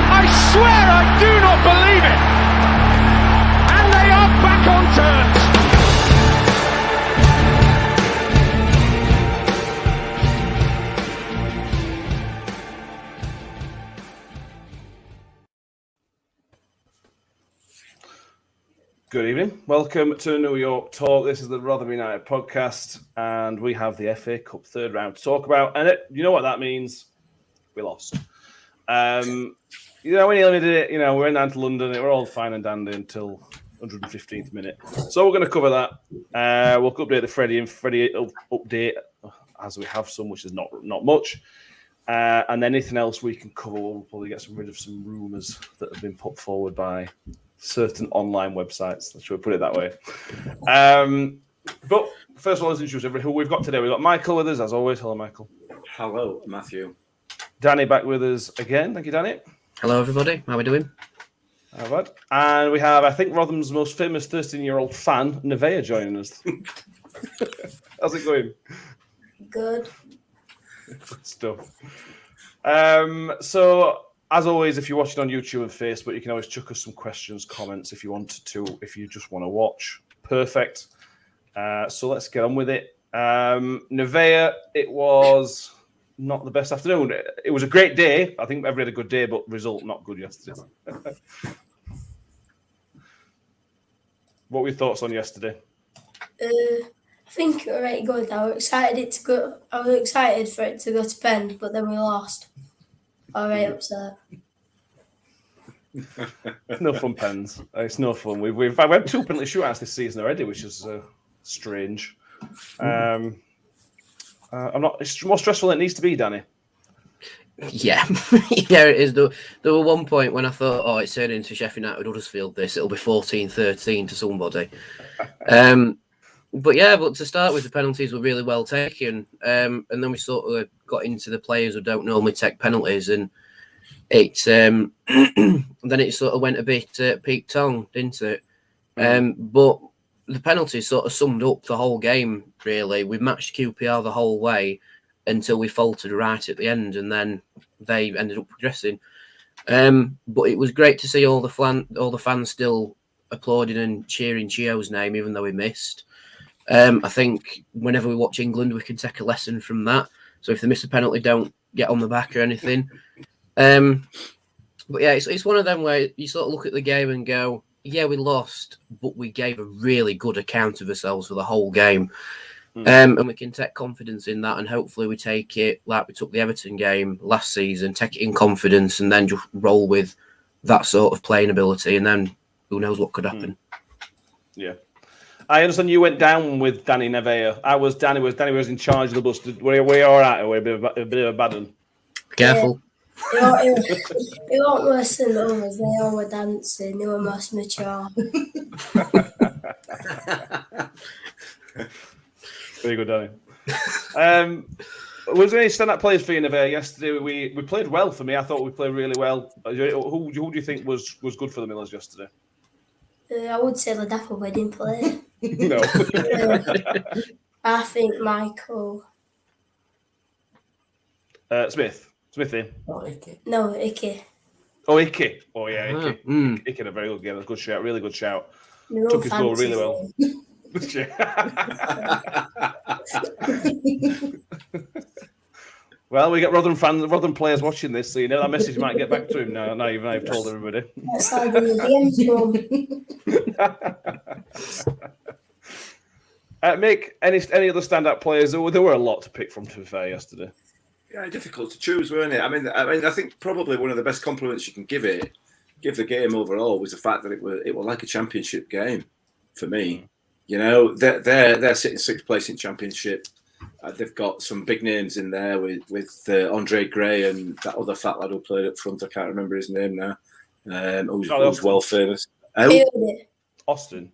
I swear I do not believe it. And they are back on terms. Good evening. Welcome to New York Talk. This is the Rotherham United podcast, and we have the FA Cup third round to talk about. And you know what that means? We lost. When you did it, we went down to London. It were all fine and dandy until 115th minute. So we're going to cover that. We'll update the Freddie update as we have some, which is not much. And then anything else we can cover, we'll probably get rid of some rumours that have been put forward by certain online websites. Let's put it that way. But first of all, let's introduce everybody who we've got today. We've got Michael with us, as always. Hello, Michael. Hello, Matthew. Danny back with us again. Thank you, Danny. Hello, everybody. How are we doing? How about? And we have, I think, Rotherham's most famous 13-year-old fan, Nevaeh, joining us. How's it going? Good. Good stuff. So, as always, if you're watching on YouTube and Facebook, you can always chuck us some questions, comments if you wanted to, if you just want to watch. Perfect. So let's get on with it. Nevaeh, it was not the best afternoon. It was a great day. I think everybody had a good day, but result not good yesterday. What were your thoughts on yesterday? I think it was really good. I was excited for it to go to pen, but then we lost. I was very upset. No fun, pens. It's no fun. We've had 2 penalty shootouts this season already, which is strange. It's more stressful than it needs to be, Danny. Yeah, yeah, it is. There was one point when I thought, it's turning into Sheffield United Huddersfield. It'll be 14-13 to somebody. But to start with, the penalties were really well taken, and then we sort of got into the players who don't normally take penalties, and it then it sort of went a bit peak tongue, didn't it? But the penalties sort of summed up the whole game. Really, we matched QPR the whole way until we faltered right at the end, and then they ended up progressing. But it was great to see all the fans still applauding and cheering Chio's name, even though he missed. I think whenever we watch England, we can take a lesson from that. So if they miss a penalty, don't get on the back or anything. But yeah, it's one of them where you sort of look at the game and go, yeah, we lost, but we gave a really good account of ourselves for the whole game. And we can take confidence in that, and hopefully we take it like we took the Everton game last season, take it in confidence, and then just roll with that sort of playing ability, and then who knows what could happen. Yeah. I understand you went down with Danny Nevaeh. Danny was in charge of the bus. Were you all right, or were you a bit of a bad one? Careful. It wasn't worse than others. They all were dancing. They were most mature. Very good, Danny. Was there any stand-up players for you, Nevaeh, yesterday? We played well for me. I thought we played really well. Who do you think was good for the Millers yesterday? I would say Ladapo, but I didn't play. No. I think Michael. Smithy. No, Icky. Oh, Icky. Oh, yeah, Icky. Icky had a very good game. A good shout. Really good shout. Took his goal really well. Well, we get Rotherham players watching this, so that message might get back to him now. Now you've told everybody. That's how the Mick, any other stand-up players? There were a lot to pick from, to be fair, yesterday. Yeah, difficult to choose, weren't it? I mean, I think probably one of the best compliments you can give the game overall was the fact that it was like a championship game for me. They're sitting sixth place in championship. They've got some big names in there with Andre Gray and that other fat lad who played up front. I can't remember his name now. Who's well famous. Austin.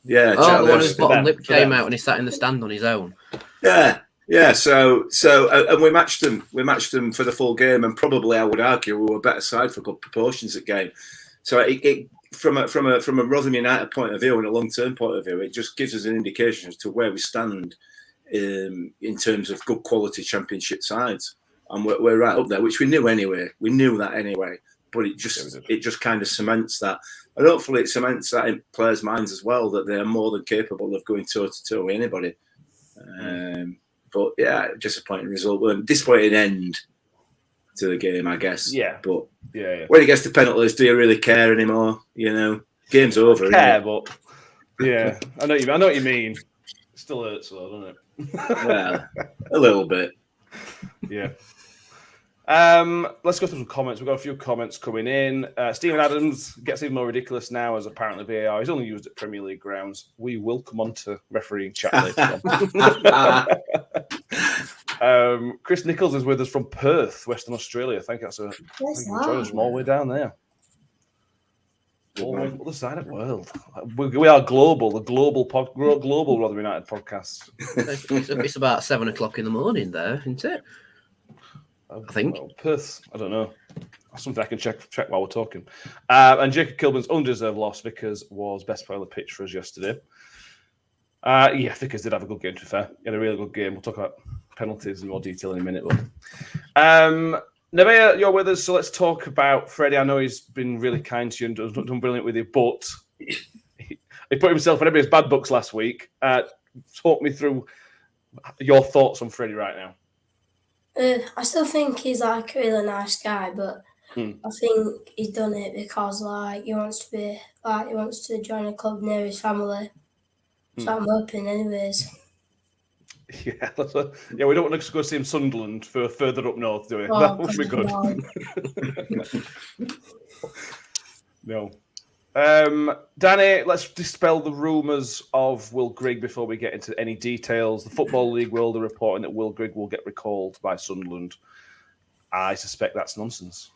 Yeah. Oh, the one whose bottom lip came out and he sat in the stand on his own. Yeah. So and we matched them. We matched them for the full game, and probably I would argue we were a better side for good proportions of game. So it from a Rotherham United point of view and a long-term point of view, it just gives us an indication as to where we stand in terms of good quality championship sides. and we're right up there, which we knew anyway. We knew that anyway, but it just kind of cements that, and hopefully it cements that in players' minds as well, that they're more than capable of going toe to toe with anybody. But yeah, disappointing result, disappointing end to the game, I guess. Yeah. But yeah. when it gets to penalties, do you really care anymore? You know, game's over. I care, but yeah, I know what you mean. It still hurts, though, doesn't it? Well, a little bit. Yeah. Let's go through some comments. We've got a few comments coming in. Stephen Adams gets even more ridiculous now, as apparently VAR is only used at Premier League grounds. We will come on to refereeing chat later on. Chris Nichols is with us from Perth, Western Australia. I think that's a small way down there. All the way to the other side of the world. We are global, the global Rotherham United podcast. It's about 7 o'clock in the morning there, isn't it? I think. Well, Perth, I don't know. Something I can check while we're talking. And Jacob Kilburn's undeserved loss. Vickers was best player on the pitch for us yesterday. Yeah, Vickers did have a good game, to be fair. He had a really good game. We'll talk about penalties in more detail in a minute. Nevaeh, you're with us, so let's talk about Freddie. I know he's been really kind to you and done brilliant with you, but he put himself in everybody's bad books last week. Talk me through your thoughts on Freddie right now. I still think he's like a really nice guy, but I think he's done it because he wants to join a club near his family. So I'm hoping, anyways. Yeah, we don't want to go see him Sunderland for further up north, do we? That would be good. No. Danny, let's dispel the rumours of Will Grigg before we get into any details. The Football League World are reporting that Will Grigg will get recalled by Sunderland. I suspect that's nonsense.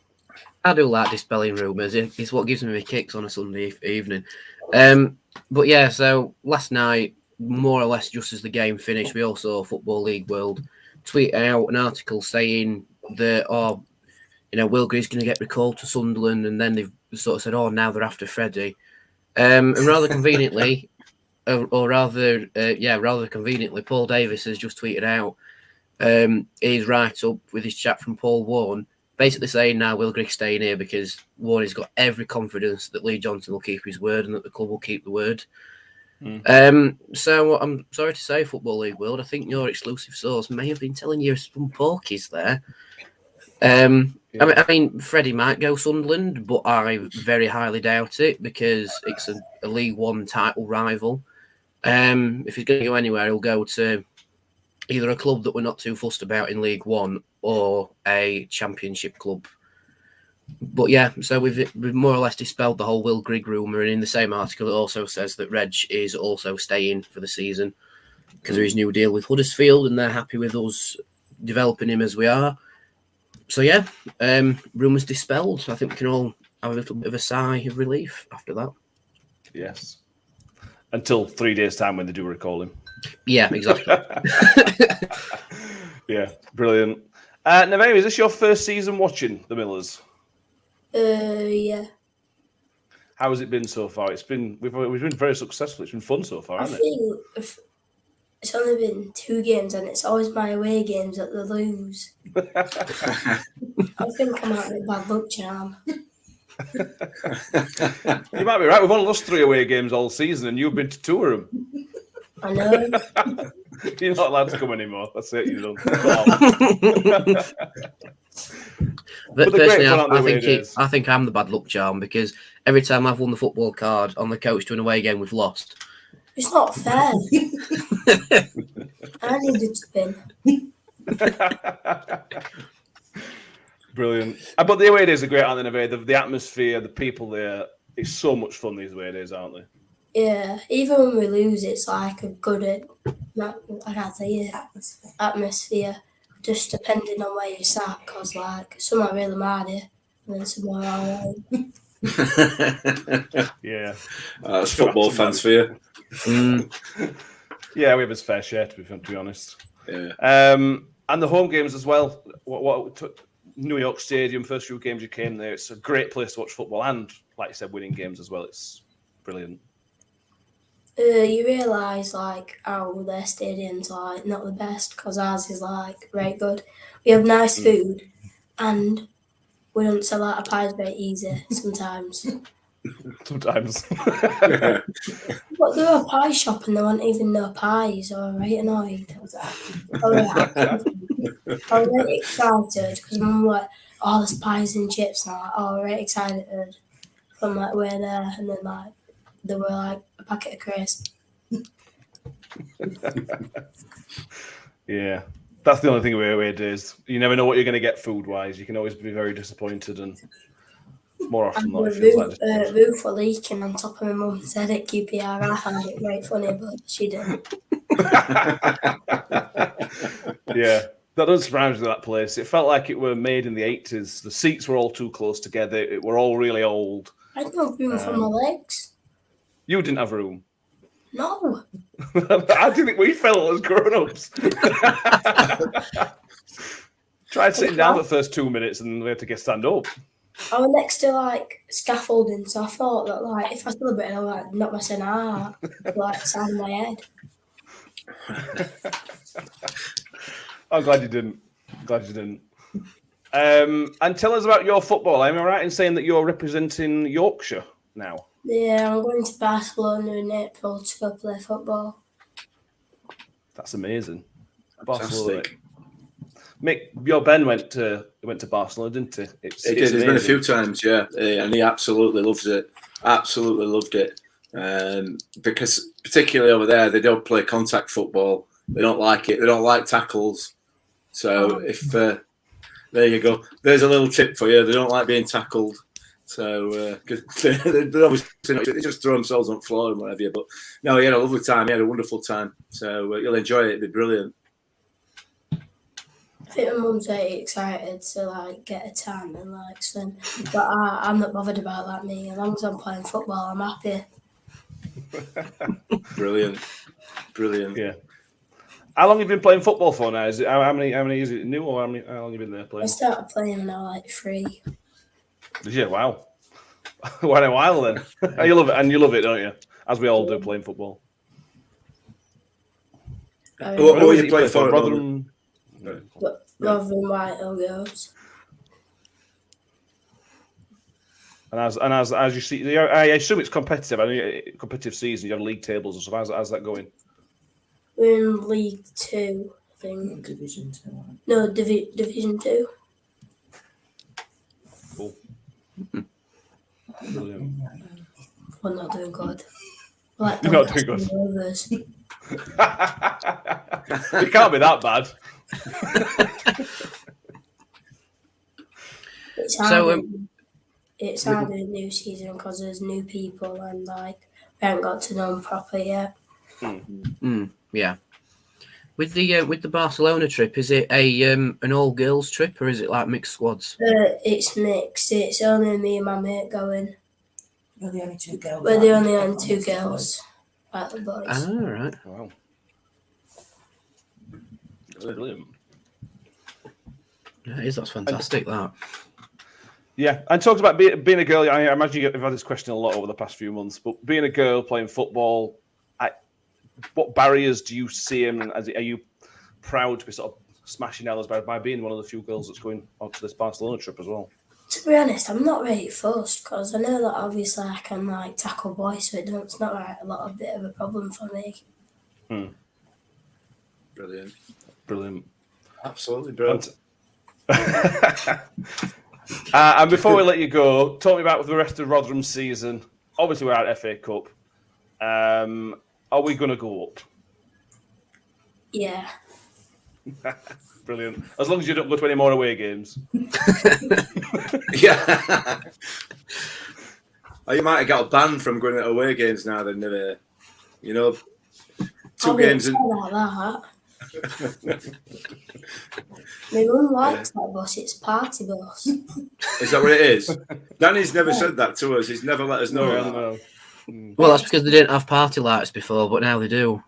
I do like dispelling rumours. It's what gives me my kicks on a Sunday evening. But yeah, so last night, more or less just as the game finished, we also Football League World tweet out an article saying that, Will Grigg's going to get recalled to Sunderland, and then they've sort of said, now they're after Freddie. And rather conveniently, rather conveniently, Paul Davis has just tweeted out his write-up with his chat from Paul Warne, basically saying now Will Grigg's staying here because Warne has got every confidence that Lee Johnson will keep his word and that the club will keep the word. So I'm sorry to say, Football League World, I think your exclusive source may have been telling you some porkies there. I mean, Freddie might go Sunderland, but I very highly doubt it because it's a League One title rival. If he's going to go anywhere, he'll go to either a club that we're not too fussed about in League One or a Championship club. But yeah, so we've more or less dispelled the whole Will Grigg rumour, and in the same article it also says that Reg is also staying for the season because of his new deal with Huddersfield, and they're happy with us developing him as we are. So yeah, rumours dispelled. I think we can all have a little bit of a sigh of relief after that. Yes. Until 3 days' time when they do recall him. Yeah, exactly. Yeah, brilliant. Nevaeh, is this your first season watching the Millers? Yeah. How has it been so far? We've been very successful. It's been fun so far, hasn't it? I think it's only been 2 games, and it's always my away games that they lose. I think I might be a bad luck charm. You might be right. We've only lost 3 away games all season, and you've been to 2 of them. I know. You're not allowed to come anymore. That's it. You don't. But personally, I think I'm the bad luck charm because every time I've won the football card on the coach to an away game, we've lost. It's not fair. I needed to win. Brilliant. But the away days are great, aren't they? The atmosphere, the people there. It's so much fun, these away days, aren't they? Yeah, even when we lose, it's like a good, I can't say atmosphere, just depending on where you sat, because some are really mad here, and then some are all right. Yeah. That's football fans for you. Yeah, we have his fair share, to be honest. Yeah. And the home games as well. What New York Stadium, first few games you came there, it's a great place to watch football, and like you said, winning games as well. It's brilliant. You realise like how their stadium's like not the best because ours is like very good. We have nice food and we don't sell out of pies very easy sometimes. Sometimes. But they were a pie shop and they weren't even no pies. I was right annoyed. I was really excited because Mum was like, oh, there's pies and chips. And I'm like, oh, really excited. From like we're there, and then like they were like a packet of crisps. Yeah, that's the only thing about away days. You never know what you're going to get food-wise. You can always be very disappointed, and more often And than not, the it feels like roof, roof were leaking on top of my mum's head at QPR. I found it very funny, but she didn't. Yeah, that doesn't surprise me, that place. It felt like it were made in the 80s. The seats were all too close together. It were all really old. I had no room for my legs. You didn't have room. No. How do you think we felt as grown-ups? Tried sitting down for the first 2 minutes and we had to stand up. I was next to like scaffolding, so I thought that like if I celebrated, I would like knock myself out, like side of my head. I'm glad you didn't. And tell us about your football. Am I right in saying that you're representing Yorkshire now? Yeah, I'm going to Barcelona in April to go play football. That's amazing. Fantastic. Barcelona. Mick, your Ben went to Barcelona, didn't he? He did. He's been a few times, yeah, and he absolutely loves it. Absolutely loved it. Because particularly over there, they don't play contact football. They don't like it. They don't like tackles. So if there you go, there's a little tip for you. They don't like being tackled. So they obviously they just throw themselves on the floor and whatever. But no, he had a lovely time. He had a wonderful time. So you'll enjoy it. It'll be brilliant. I think my mum's very excited to like get a tan and like swim, but I'm not bothered about that. Me, as long as I'm playing football, I'm happy. Brilliant. Yeah. How long have you been playing football for now? Is it how many is it new, or how long have you been there playing? I started playing when I was like 3. Yeah, wow. What a while then. You love it, and you love it, don't you? As we all do, playing football. What were you playing for? Rotherham White Girls. And as you see, I assume it's competitive. I mean, competitive season. You have league tables and stuff. How's that going? We're in League 2, I think. Division 2. No, Division 2. Cool. Brilliant. We're not doing good. Like, You're not doing good. It can't be that bad. It's hard. It's hard in a new season because there's new people and like we haven't got to know them properly yet. Yeah. With the Barcelona trip, is it an all girls trip or is it like mixed squads? It's mixed. It's only me and my mate going. We're the only 2 girls. We're the only 2 girls, like the boys. Ah, right. Wow. Brilliant. Yeah, it is. That's fantastic. That. Yeah, and talked about being a girl. I imagine you've had this question a lot over the past few months. But being a girl playing football, what barriers do you see? And are you proud to be sort of smashing others by being one of the few girls that's going on to this Barcelona trip as well? To be honest, I'm not really fussed because I know that obviously I can like tackle boys, so it's not like a bit of a problem for me. Brilliant. Absolutely brilliant. And before we let you go, talk me about the rest of Rotherham's season. Obviously, we're at FA Cup. Are we going to go up? Yeah. Brilliant. As long as you don't go to any more away games. Yeah. You might have got banned from going to away games now. Then, you know, 2 games. Like that. My mum likes that bus. It's party bus. Is that what it is? Danny's never said that to us. He's never let us know. No. Well, that's because they didn't have party lights before, but now they do.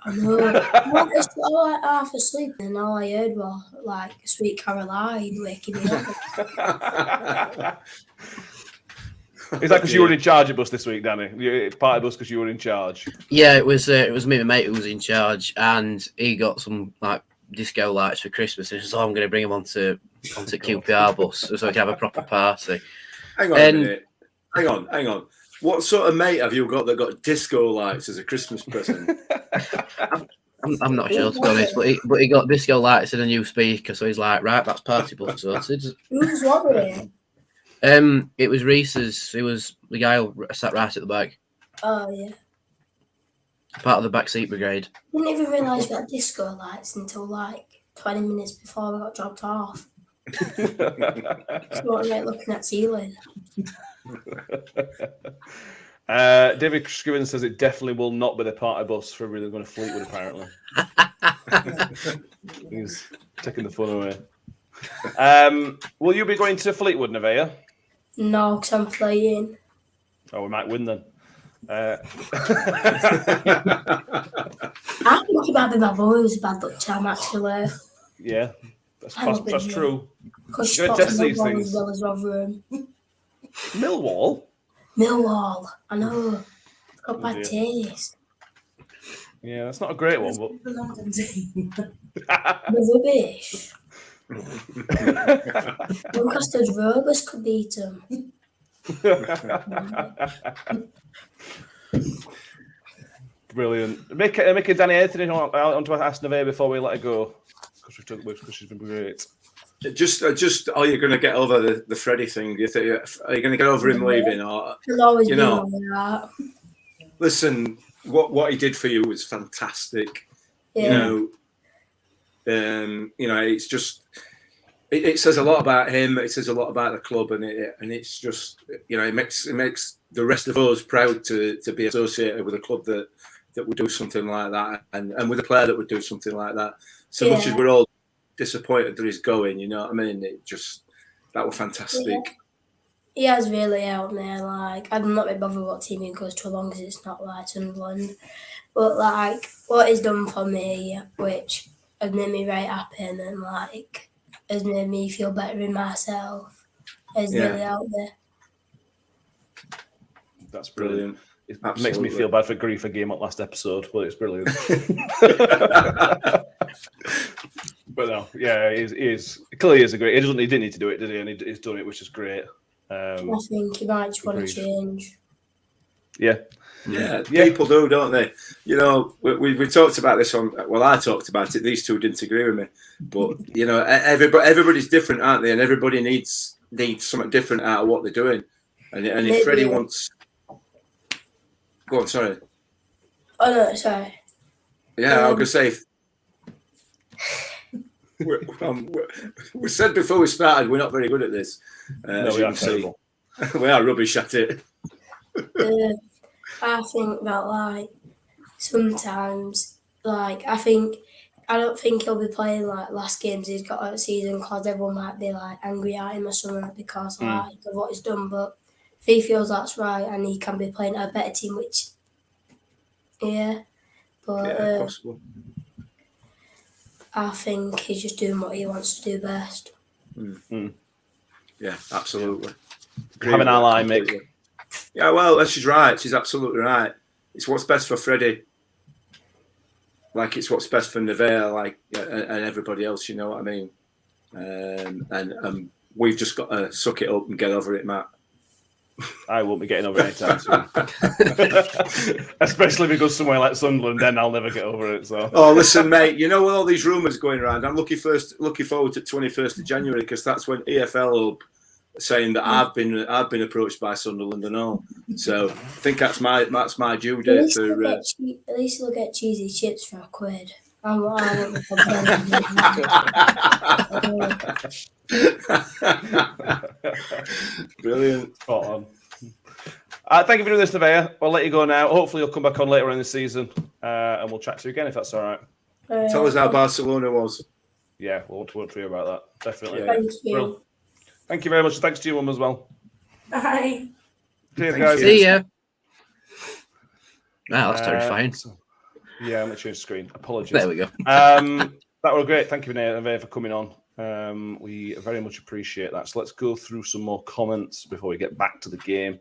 I know. I was like half asleep, and all I heard was like Sweet Caroline waking me up. Is that because you were in charge of bus this week, Danny? It's part of bus because you were in charge. Yeah, it was me and my mate who was in charge, and he got some like disco lights for Christmas. And he said, "Oh, I'm going to bring them onto QPR bus so we can have a proper party." Hang on a minute. Hang on. What sort of mate have you got that got disco lights as a Christmas present? I'm not sure, to be honest, but he got disco lights and a new speaker, so he's like, right, that's party bus sorted. Who's Rotherham? It was Reese's. It was the guy who sat right at the back, Oh, yeah. part of the backseat brigade. I didn't even realise we had disco lights until like 20 minutes before we got dropped off. It's not like looking at ceiling. David Scriven says it definitely will not be the party bus for really going to Fleetwood, apparently. He's taking the fun away. Will you be going to Fleetwood, Nevaeh? No, because I'm playing. Oh, we might win then. I think it might be my boys' bad luck charm, actually. Yeah, that's true. Because You she's gotta test these Millwall things. as well as Rotherham. Millwall? Millwall, I know. It's got Oh, bad dear. taste. Yeah, that's not a great one, but The London team. The rubbish. Doncaster's Rovers could beat them. brilliant. Make a Danny Anthony on to ask Nevaeh before we let her go because she's been great. Just, are you going to get over the Freddie thing? Are you going to get over him leaving, or He'll always You be know. like that. listen? What he did for you was fantastic. Yeah. It's just it says a lot about him. It says a lot about the club, and it's just it makes the rest of us proud to be associated with a club that would do something like that, and with a player that would do something like that. So much as we're all disappointed that he's going, you know what I mean? That was fantastic. Yeah. He has really helped me. Like, I'm not really bothered what team he goes to, as long as it's not like Sunderland. But like, what he's done for me, which has made me very happy, and then like has made me feel better in myself, has really helped me. That's brilliant. It makes me Absolutely. feel bad for grief game at last episode, but it's brilliant. But no, yeah, he is clearly is a great. He didn't need to do it, did he? And he's done it, which is great. I think he might just want to agreed. change. Yeah. Yeah, people do, don't they? We talked about this on. Well, I talked about it. These two didn't agree with me, but everybody's different, aren't they? And everybody needs something different out of what they're doing. And if Freddie wants, go on. Sorry. Oh no, sorry. Yeah, I was gonna say. We said before we started we're not very good at this. No, we are terrible. We are rubbish at it. I think that like sometimes like I don't think he'll be playing like last games he's got out of the season because everyone might be like angry at him or something because like of what he's done. But if he feels that's right and he can be playing at a better team, which Possible. I think he's just doing what he wants to do best. Yeah, absolutely. Having our line, Mick. Completely. Yeah, well, she's right. She's absolutely right. It's what's best for Freddie. Like, it's what's best for Nevaeh, like, and everybody else, you know what I mean? And we've just got to suck it up and get over it, Matt. I won't be getting over it anytime soon. Especially if it goes somewhere like Sunderland, then I'll never get over it. So. Oh, listen, mate, with all these rumours going around, I'm looking forward to 21st of January because that's when EFL will saying that I've been approached by Sunderland and all. So I think that's my due At date least, for. at least he'll get cheesy chips for £1. I won't be Brilliant. Spot on. Thank you for doing this, Nevaeh. I'll let you go now. Hopefully, you'll come back on later in the season and we'll chat to you again if that's all right. Tell us how Barcelona was. Yeah, we'll talk to you about that. Definitely. Yeah. Thank you. Well, thank you very much. Thanks to you, Mum, as well. Bye. Cheers, Thank guys. you. See ya. Wow, that's terrifying. Yeah, I'm going to change the screen. Apologies. There we go. That was great. Thank you, Vinay, for coming on. We very much appreciate that. So let's go through some more comments before we get back to the game.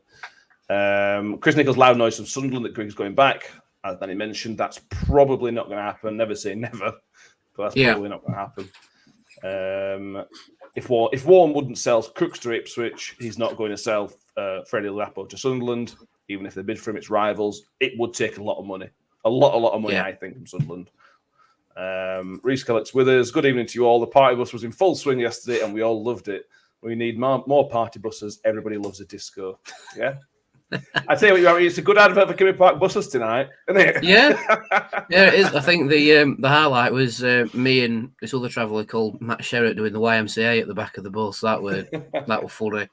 Chris Nichols, loud noise from Sunderland that Grigg's going back. As Danny mentioned, that's probably not going to happen. Never say never, but that's probably not going to happen. If Warren wouldn't sell Crooks to Ipswich, he's not going to sell Freddie Lapo to Sunderland. Even if they bid for him, it's rivals. It would take a lot of money. A lot of money, I think, from Sunderland. Reece Kellett's with us. Good evening to you all. The party bus was in full swing yesterday and we all loved it. We need more party buses. Everybody loves a disco. Yeah? I tell you what, it's a good advert for Kirby Park buses tonight, isn't it? Yeah, it is. I think the highlight was me and this other traveller called Matt Sherritt doing the YMCA at the back of the bus. That was funny.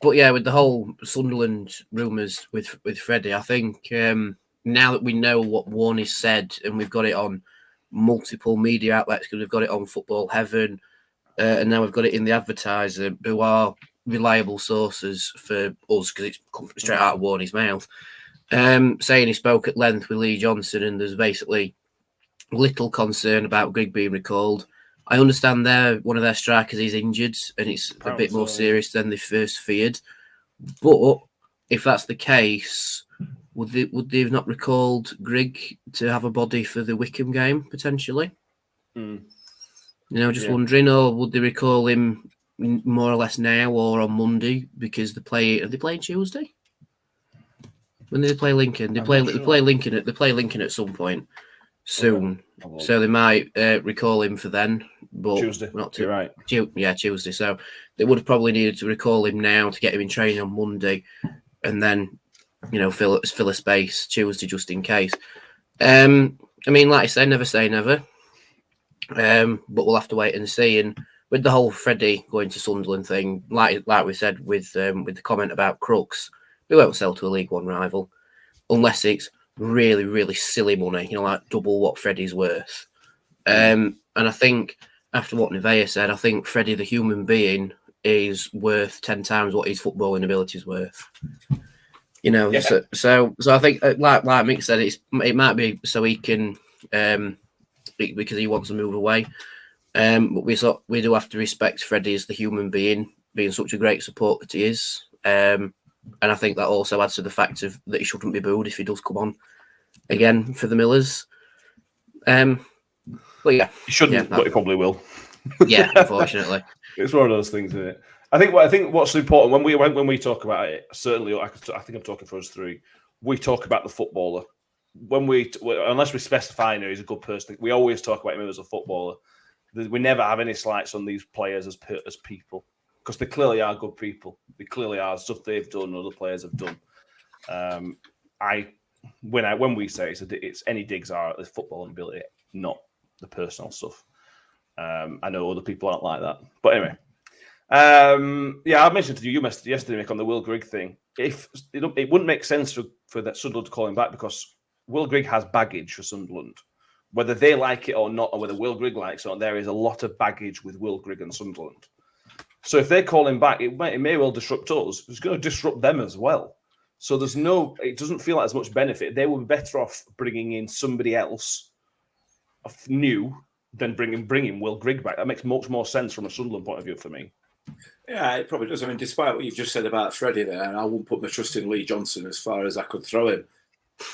But yeah, with the whole Sunderland rumours with Freddie, I think now that we know what Warney's said and we've got it on multiple media outlets, because we've got it on Football Heaven, and now we've got it in the Advertiser, who are reliable sources for us because it's come straight out of Warney's mouth, saying he spoke at length with Lee Johnson and there's basically little concern about Grigg being recalled. I understand one of their strikers is injured and it's a bit more serious than they first feared. But if that's the case, would they have not recalled Grigg to have a body for the Wickham game potentially? Just wondering, or would they recall him more or less now or on Monday because are they playing Tuesday? When do they play Lincoln? They play Lincoln at some point soon. Okay. So they might recall him for then, but Tuesday. You're right. Tuesday. So they would have probably needed to recall him now to get him in training on Monday, and then fill a space Tuesday just in case. I mean, like I say never. But we'll have to wait and see. And with the whole Freddie going to Sunderland thing, like we said with the comment about Crooks, we won't sell to a League One rival unless it's really, really silly money, like double what Freddie's worth. And I think after what Nevaeh said, I think Freddie, the human being, is worth 10 times what his footballing ability is worth. So I think, like Mick said, it might be so he can, because he wants to move away. But we do have to respect Freddie as the human being such a great support that he is. And I think that also adds to the fact that he shouldn't be booed if he does come on again for the Millers. But yeah, he shouldn't, but he probably will. Yeah, unfortunately, it's one of those things, isn't it? I think what's important when we talk about it, certainly, I think I'm talking for us three. We talk about the footballer. Unless we specify he's a good person, we always talk about him as a footballer. We never have any slights on these players as people, because they clearly are good people. They clearly are stuff they've done, other players have done. When we say it's any digs are at the football ability, not the personal stuff. I know other people aren't like that, but anyway. I mentioned to you yesterday, Mick, on the Will Grigg thing. If it wouldn't make sense for that Sunderland to call him back, because Will Grigg has baggage for Sunderland. Whether they like it or not, or whether Will Grigg likes it or not, there is a lot of baggage with Will Grigg and Sunderland. So if they call him back, it may well disrupt us. It's going to disrupt them as well. So it doesn't feel like as much benefit. They would be better off bringing in somebody else new than bringing Will Grigg back. That makes much more sense from a Sunderland point of view for me. Yeah, it probably does. I mean, despite what you've just said about Freddie there, I wouldn't put my trust in Lee Johnson as far as I could throw him.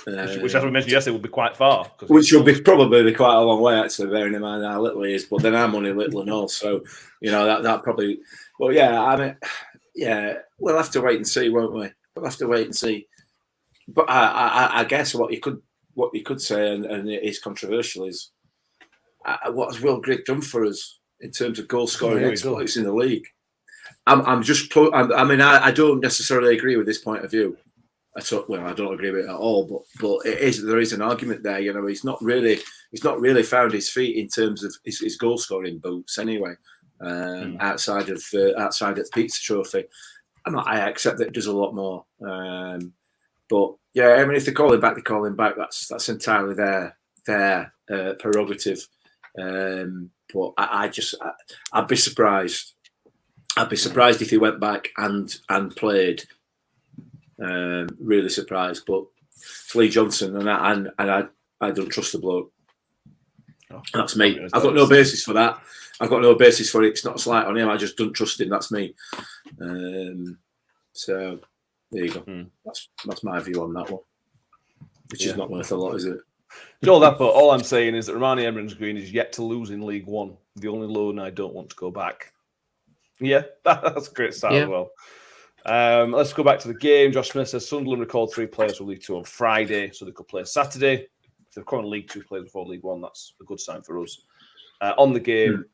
Which, as we mentioned yesterday, would be quite far. Which would be probably quite a long way, actually, bearing in mind how little he is. But then I'm only little and all, so that probably. Well, yeah, I mean, yeah, we'll have to wait and see, won't we? We'll have to wait and see. But I guess what you could say, and it is controversial, is what has Will Grigg done for us in terms of goal scoring exploits in the league? I don't necessarily agree with this point of view. I don't agree with it at all, but there is an argument there. He's not really found his feet in terms of his goal scoring boots anyway. Outside of the Pizza Trophy, I accept that it does a lot more. But yeah, I mean, if they call him back, That's entirely their prerogative. But I'd be surprised. I'd be surprised if he went back and played. Really surprised, but it's Lee Johnson, and I don't trust the bloke. Oh, That's me. I've got no basis for that. I've got no basis for it. It's not a slight on him. I just don't trust him. That's me. So there you go. That's my view on that one, which is not worth a lot, is it? Joel, but all I'm saying is that Romani Emrans Green is yet to lose in League One. The only loan I don't want to go back. Yeah, that's a great start as well. Let's go back to the game. Josh Smith says Sunderland recalled 3 players for League Two on Friday, so they could play Saturday. If they're calling League Two players before League One, that's a good sign for us. On the game,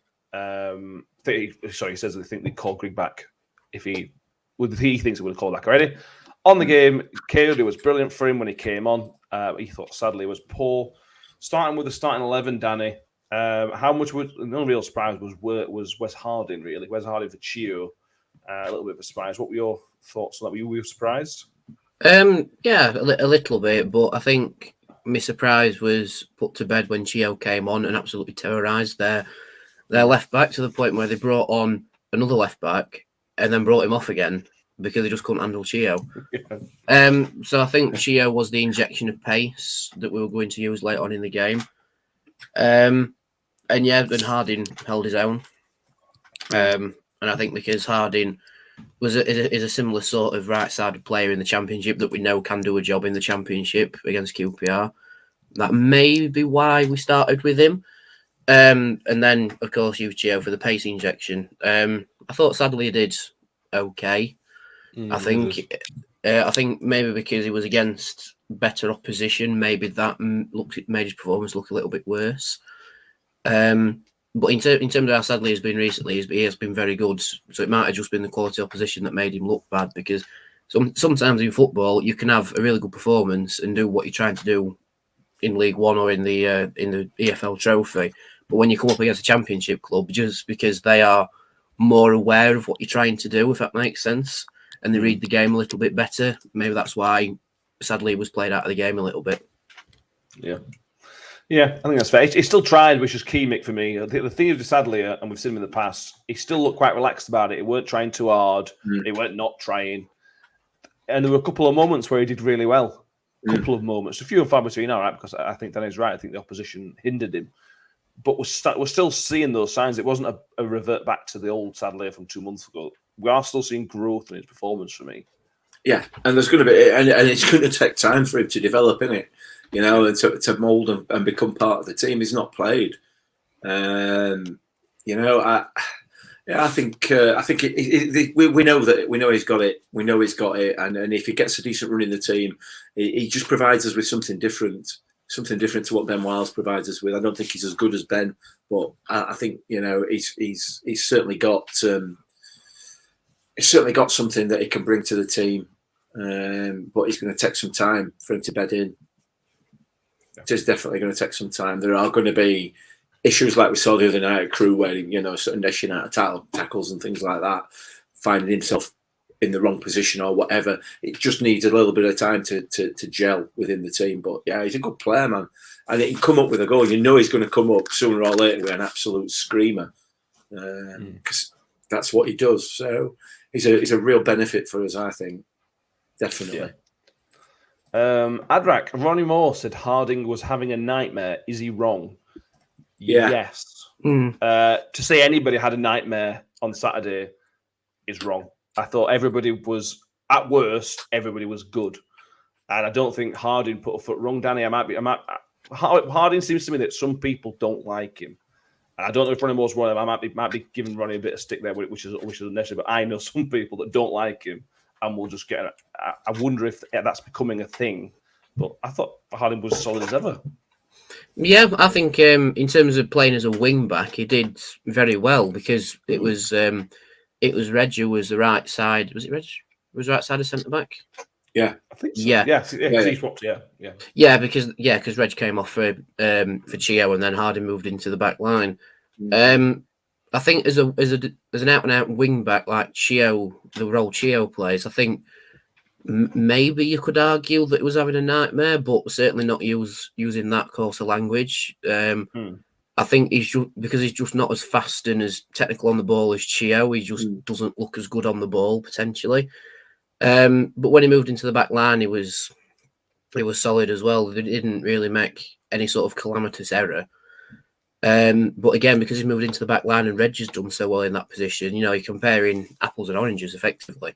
he says that they think they call Grigg back if he thinks he would have called back already. On the game, Kayode was brilliant for him when he came on. He thought sadly it was poor. Starting with the starting 11, Danny. How much was no real surprise was Wes Harding really? Wes Harding for Chio. A little bit of a surprise. What were your thoughts on that? Were you surprised? Yeah, a little bit, but I think my surprise was put to bed when Chio came on and absolutely terrorised their left back to the point where they brought on another left back and then brought him off again because they just couldn't handle Chio. So I think Chio was the injection of pace that we were going to use later on in the game. And Harding held his own. And I think because Harding is a similar sort of right-sided player in the Championship that we know can do a job in the Championship against QPR, that may be why we started with him. And then, of course, used Chio for the pace injection. I thought sadly he did okay. I think maybe because he was against better opposition, maybe that made his performance look a little bit worse. But in terms of how sadly he's been recently, he has been very good. So it might have just been the quality opposition that made him look bad, because sometimes in football you can have a really good performance and do what you're trying to do in League One or in the EFL Trophy. But when you come up against a Championship club, just because they are more aware of what you're trying to do, if that makes sense, and they read the game a little bit better, maybe that's why sadly he was played out of the game a little bit. Yeah, I think that's fair. He still tried, which is key, Mick, for me. The thing is, sadly, and we've seen him in the past, he still looked quite relaxed about it. He weren't trying too hard. He weren't not trying. And there were a couple of moments where he did really well. A couple of moments. A few and far between, all right, because I think Danny's right. I think the opposition hindered him. But we're still seeing those signs. It wasn't a revert back to the old Sadler from 2 months ago. We are still seeing growth in his performance for me. Yeah, and there's going to be, and it's going to take time for him to develop, innit? You know, and to mould and become part of the team. He's not played. You know, I think we know that he's got it. We know he's got it, and if he gets a decent run in the team, he just provides us with something different to what Ben Wiles provides us with. I don't think he's as good as Ben, but I think, you know, he's certainly got something that he can bring to the team. But he's going to take some time for him to bed in. It is definitely going to take some time. There are going to be issues like we saw the other night at Crewe, where, you know, sort of dashing out of tackles and things like that, finding himself in the wrong position or whatever. It just needs a little bit of time to gel within the team. But yeah, he's a good player, man, and he can come up with a goal. You know, he's going to come up sooner or later with an absolute screamer, because that's what he does. So he's a real benefit for us, I think. Definitely. Yeah. Adrak, Ronnie Moore said Harding was having a nightmare. Is he wrong? Yeah. Yes. To say anybody had a nightmare on Saturday is wrong. I thought everybody was, at worst, everybody was good. And I don't think Harding put a foot wrong. Danny, Harding seems to me that some people don't like him. And I don't know if Ronnie Moore's one of them. I might be giving Ronnie a bit of stick there, which is unnecessary. But I know some people that don't like him. And we'll just get. I wonder if that's becoming a thing. But I thought Harding was solid as ever. Yeah, I think in terms of playing as a wing back, he did very well, because it was Reg who was the right side. Was it Reg? Was right side of centre back? Yeah, I think so. Yeah, he swapped. Yeah, because Reg came off for Chio, and then Harding moved into the back line. I think as an out and out wing back like Chio, the role Chio plays, I think maybe you could argue that he was having a nightmare, but certainly not using that coarser language. I think he's just not as fast and as technical on the ball as Chio. He just doesn't look as good on the ball potentially. But when he moved into the back line, he was solid as well. He didn't really make any sort of calamitous error. But again, because he's moved into the back line and Reg has done so well in that position, you're comparing apples and oranges effectively.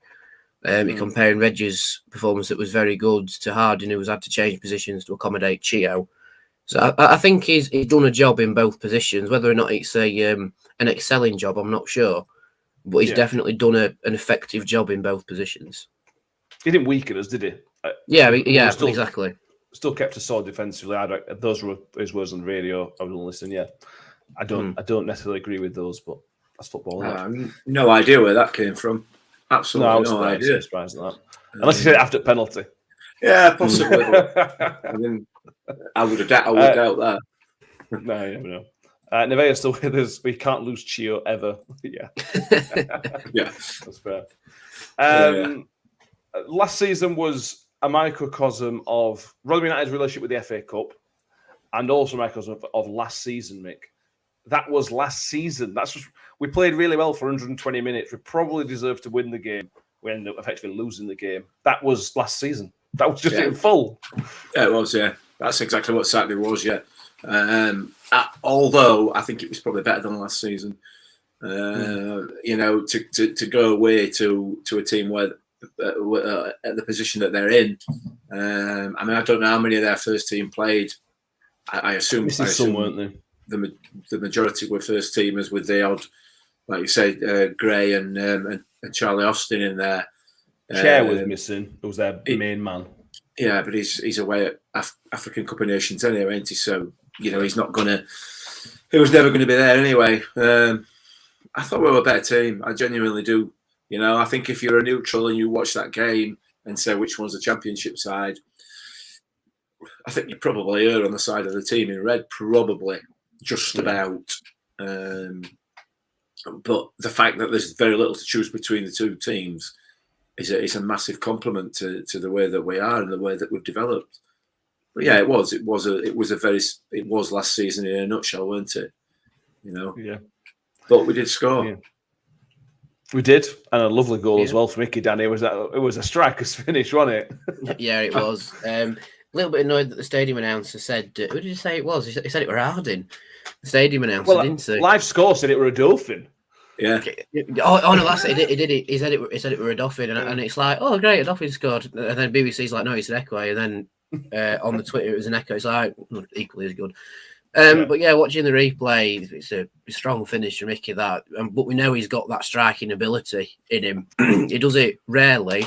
You're comparing Reg's performance that was very good to Harding, who has had to change positions to accommodate Chio. So I think he's done a job in both positions. Whether or not it's an excelling job, I'm not sure. But he's definitely done an effective job in both positions. He didn't weaken us, did he? Exactly. Still kept us solid defensively. Those were his words on the radio. I was listening. Yeah, I don't necessarily agree with those, but that's football. No idea where that came from. Absolutely no idea. I'm surprised at that. Unless he said it after penalty. Yeah, possibly. I would doubt that. No, you never know. Nevea's still with us. We can't lose Chio ever. Yeah. Yeah. That's fair. Last season was a microcosm of Rotherham United's relationship with the FA Cup and also a microcosm of last season, Mick. That was last season. We played really well for 120 minutes. We probably deserved to win the game. We ended up effectively losing the game. That was last season. That was just in full. Yeah, it was, yeah. That's exactly what Saturday was, yeah. Although I think it was probably better than last season. To go away to a team where at the position that they're in. I don't know how many of their first team played. I assume some weren't they? The majority were first teamers with the odd, like you said, Gray and Charlie Austin in there. Chair was missing. It was their main man. Yeah, but he's away at African Cup of Nations anyway, ain't he? So he's not gonna. He was never going to be there anyway. I thought we were a better team. I genuinely do. I think if you're a neutral and you watch that game and say which one's the championship side, I think you probably err on the side of the team in red, probably just about. But the fact that there's very little to choose between the two teams is a massive compliment to the way that we are and the way that we've developed. But yeah, it was last season in a nutshell, weren't it? Yeah. But we did score. Yeah. We did, and a lovely goal as well for Mickey Danny. It was a striker's finish, wasn't it? Yeah, it was. A little bit annoyed that the stadium announcer said, who did he say it was? He said it were Harding. The stadium announcer, didn't he? Live score said it were a dolphin. Yeah. Oh no, that's it. He did it. He said it were a dolphin, and it's like, oh great, a dolphin scored. And then BBC's like, no, it's an echo. And then on the Twitter it was an echo. It's like equally as good. But yeah, watching the replay, it's a strong finish from Mickey. But we know he's got that striking ability in him. He does it rarely,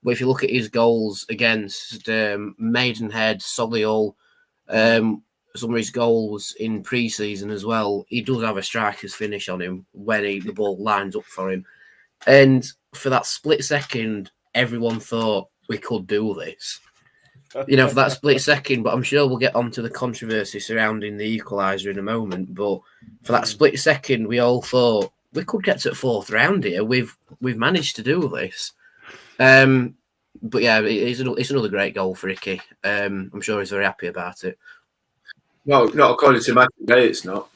but if you look at his goals against Maidenhead, Solihull, some of his goals in pre-season as well, he does have a striker's finish on him when the ball lines up for him. And for that split second, everyone thought we could do this. For that split second, but I'm sure we'll get onto the controversy surrounding the equaliser in a moment. But for that split second, we all thought we could get to the fourth round here. We've managed to do this. But yeah, it's another great goal for Ricky. I'm sure he's very happy about it. No, not according to Match of the Day, it's not.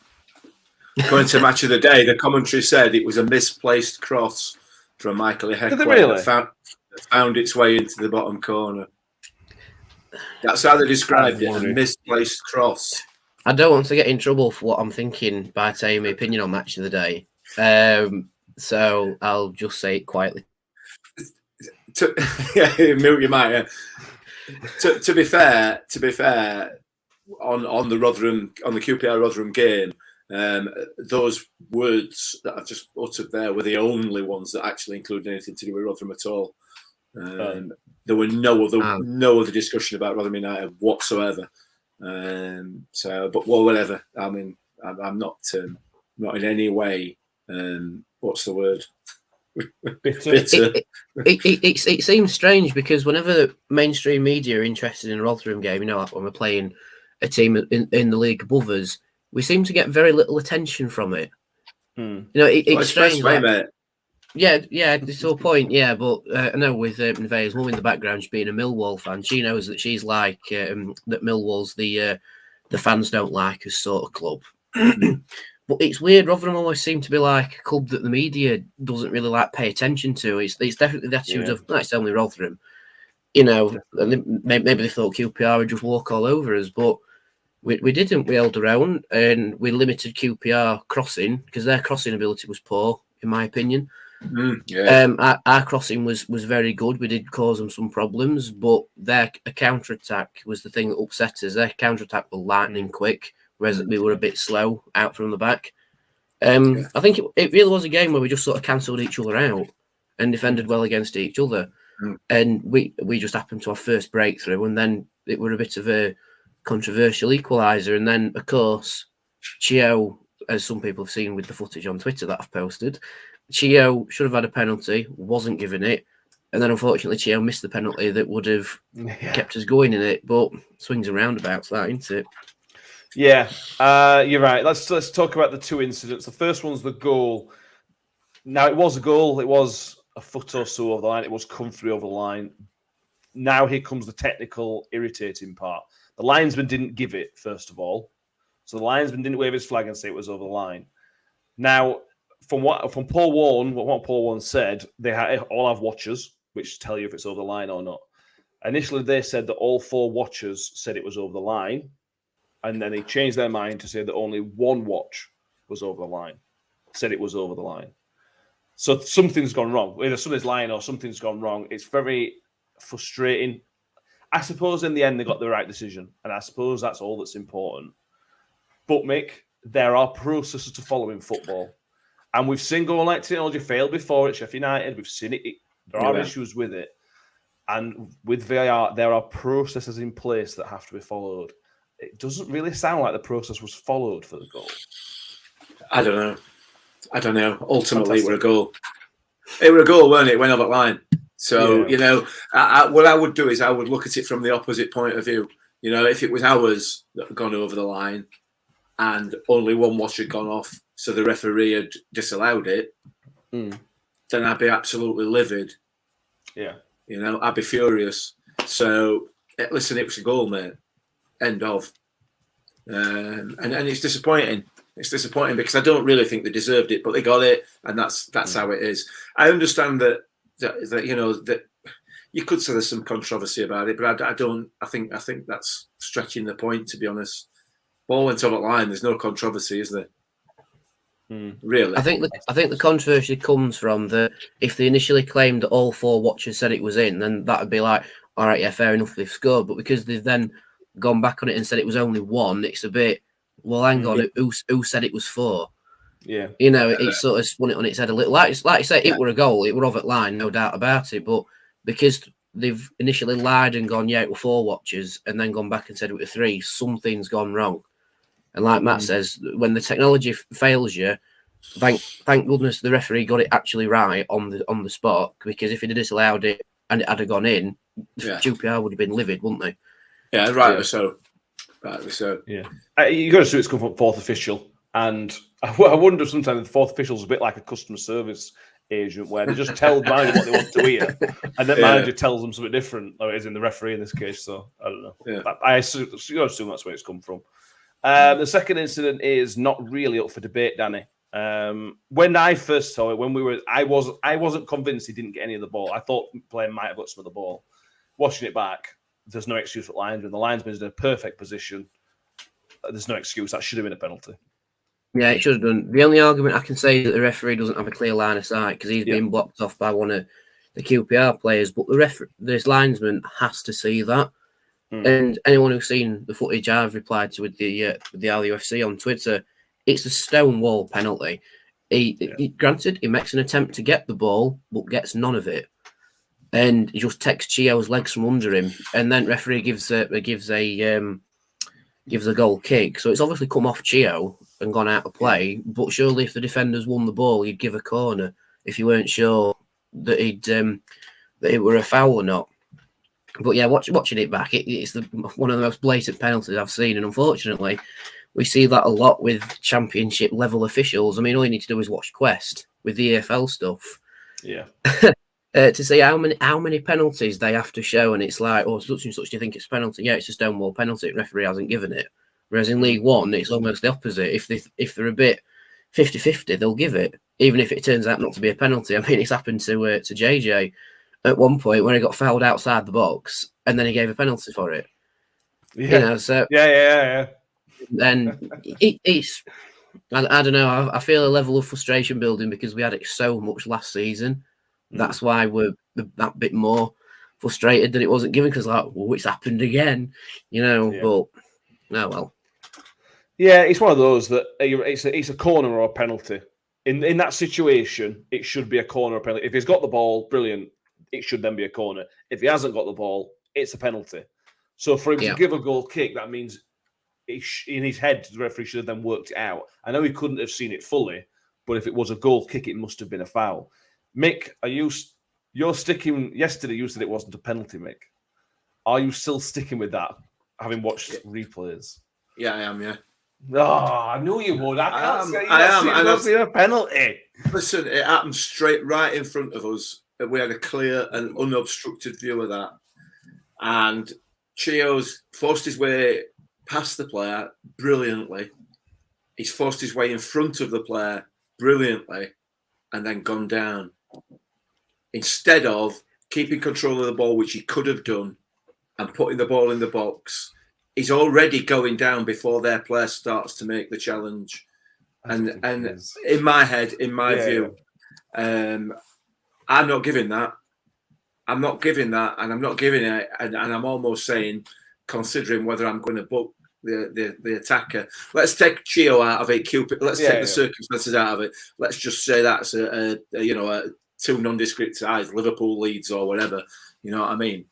According to Match of the Day, the commentary said it was a misplaced cross from Michael Ihekwe that found its way into the bottom corner. That's how they described it, a misplaced cross. I don't want to get in trouble for what I'm thinking by saying my opinion on Match of the Day. So I'll just say it quietly. Mute your mic. Yeah. To be fair, on the QPR Rotherham game, those words that I've just uttered there were the only ones that actually included anything to do with Rotherham at all. There were no other discussion about Rotherham United whatsoever. But whatever. I mean, I'm not in any way. What's the word? Bitter. It seems strange because whenever the mainstream media are interested in a Rotherham game, like when we're playing a team in the league above us, we seem to get very little attention from it. It's strange. Mate. Yeah, it's to a point. Yeah, but I know with Nevea's mum in the background, she being a Millwall fan, she knows that she's like that. Millwall's the fans don't like us sort of club. But it's weird. Rotherham always seem to be like a club that the media doesn't really like pay attention to. It's definitely the attitude of it's only Rotherham. And maybe they thought QPR would just walk all over us, but We didn't. We held around and we limited QPR crossing because their crossing ability was poor, in my opinion. Our crossing was very good. We did cause them some problems, but their counter attack was the thing that upset us. Their counter attack was lightning quick, whereas we were a bit slow out from the back. I think it really was a game where we just sort of cancelled each other out and defended well against each other. And we just happened to our first breakthrough, and then it were a bit of a controversial equaliser. And then, of course, Chio, as some people have seen with the footage on Twitter that I've posted, Chio should have had a penalty, wasn't given it, and then unfortunately Chio missed the penalty that would have kept us going in it. But swings and roundabouts, that, isn't it? Yeah, you're right. Let's talk about the two incidents. The first one's the goal. Now, it was a goal. It was a foot or so over the line. It was comfortably over the line. Now here comes the technical, irritating part. The linesman didn't give it, first of all. So the linesman didn't wave his flag and say it was over the line. Now, from Paul Warren, what Paul Warren said, they all have watchers, which tell you if it's over the line or not. Initially, they said that all 4 watchers said it was over the line. And then they changed their mind to say that only one watch was over the line, said it was over the line. So something's gone wrong. Either something's lying or something's gone wrong. It's very frustrating. I suppose in the end they got the right decision, and I suppose that's all that's important. But, Mick, there are processes to follow in football. And we've seen goal line technology fail before at Sheffield United. We've seen it. There are issues with it. And with VAR, there are processes in place that have to be followed. It doesn't really sound like the process was followed for the goal. I don't know. Ultimately, it were a goal. It were a goal, weren't it? It went over the line. So, what I would do is I would look at it from the opposite point of view. If it was ours that had gone over the line and only one watch had gone off, so the referee had disallowed it, then I'd be absolutely livid. Yeah. I'd be furious. So, listen, it was a goal, mate. End of. And it's disappointing. It's disappointing because I don't really think they deserved it, but they got it, and that's how it is. I understand that you could say there's some controversy about it, but I don't. I think that's stretching the point, to be honest. Ball went over the line. There's no controversy, is there? Really? I think the controversy comes from the if they initially claimed that all 4 watchers said it was in, then that would be like, all right, yeah, fair enough, they've scored. But because they've then gone back on it and said it was only 1, it's a bit, well, hang on, who said it was 4? Yeah. It sort of spun it on its head a little. Like you say, it were a goal, it were over the line, no doubt about it. But because they've initially lied and gone, yeah, it were 4 watchers, and then gone back and said it were 3, something's gone wrong. And like Matt says, when the technology fails you, thank goodness the referee got it actually right on the spot, because if he'd disallowed it and it had gone in, QPR would have been livid, wouldn't they? Yeah, rightly so. Rightly so. Yeah. You got to assume it's come from 4th official. And I wonder if sometimes the 4th official's a bit like a customer service agent where they just tell the manager what they want to hear, and the manager tells them something different, or it is in the referee in this case. So I don't know. Yeah. I assume that's where it's come from. The second incident is not really up for debate, Danny. When I first saw it, I wasn't convinced he didn't get any of the ball. I thought the player might have got some of the ball. Watching it back, there's no excuse for linesman. The linesman's in a perfect position. There's no excuse. That should have been a penalty. Yeah, it should have done. The only argument I can say is that the referee doesn't have a clear line of sight because he's been blocked off by one of the QPR players. But this linesman has to see that. And anyone who's seen the footage I've replied to with the LUFC on Twitter, it's a stonewall penalty. Granted, he makes an attempt to get the ball, but gets none of it. And he just takes Chio's legs from under him, and then referee gives a goal kick. So it's obviously come off Chio and gone out of play. But surely, if the defenders won the ball, you'd give a corner if you weren't sure that it were a foul or not. But yeah, watching it back, it's one of the most blatant penalties I've seen, and unfortunately, we see that a lot with championship level officials. I mean, all you need to do is watch Quest with the EFL stuff. Yeah. To see how many penalties they have to show, and it's like, oh, such and such, do you think it's a penalty? Yeah, it's a stonewall penalty. The referee hasn't given it. Whereas in League One, it's almost the opposite. If they're a bit 50-50, they'll give it, even if it turns out not to be a penalty. I mean, it's happened to JJ at one point when he got fouled outside the box, and then he gave a penalty for it. Yeah. So yeah. And it's I don't know. I feel a level of frustration building because we had it so much last season. That's why we're that bit more frustrated that it wasn't given because like, oh, it's happened again, you know. Yeah. But no, well, Yeah, it's one of those that it's a corner or a penalty. In that situation, it should be a corner or a penalty. If he's got the ball, brilliant. It should then be a corner. If he hasn't got the ball, it's a penalty. So for him to give a goal kick, that means in his head, the referee should have then worked it out. I know he couldn't have seen it fully, but if it was a goal kick, it must have been a foul. Mick, you're sticking? Yesterday, you said it wasn't a penalty, Mick. Are you still sticking with that, having watched replays? Yeah, I am. Yeah. Oh, I knew you would. I am. And It's a penalty. Listen, it happened straight right in front of us. We had a clear and unobstructed view of that. And Chio's forced his way past the player brilliantly. He's forced his way in front of the player brilliantly and then gone down. Instead of keeping control of the ball, which he could have done, and putting the ball in the box, he's already going down before their player starts to make the challenge. And in my head, in my view, I'm not giving that. I'm not giving that, and I'm not giving it. And I'm almost saying, considering whether I'm going to book the attacker. Let's take Chio out of it. Let's take the circumstances out of it. Let's just say that's a two nondescript sides, Liverpool, Leeds, or whatever. You know what I mean?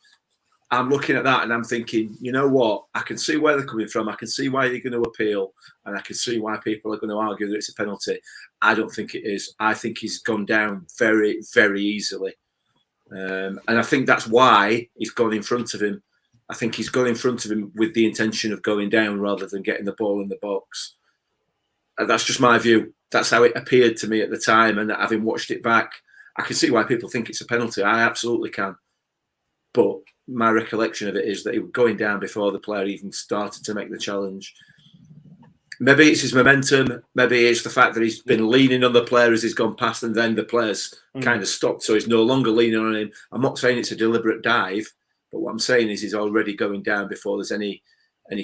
I'm looking at that and I'm thinking, you know what? I can see where they're coming from. I can see why they're going to appeal, and I can see why people are going to argue that it's a penalty. I don't think it is. I think he's gone down very, very easily. And I think that's why he's gone in front of him. I think he's gone in front of him with the intention of going down rather than getting the ball in the box. And that's just my view. That's how it appeared to me at the time. And having watched it back, I can see why people think it's a penalty. I absolutely can. But my recollection of it is that he was going down before the player even started to make the challenge. Maybe it's his momentum. Maybe it's the fact that he's been leaning on the player as he's gone past, and then the player's kind of stopped, so he's no longer leaning on him. I'm not saying it's a deliberate dive, but what I'm saying is he's already going down before there's any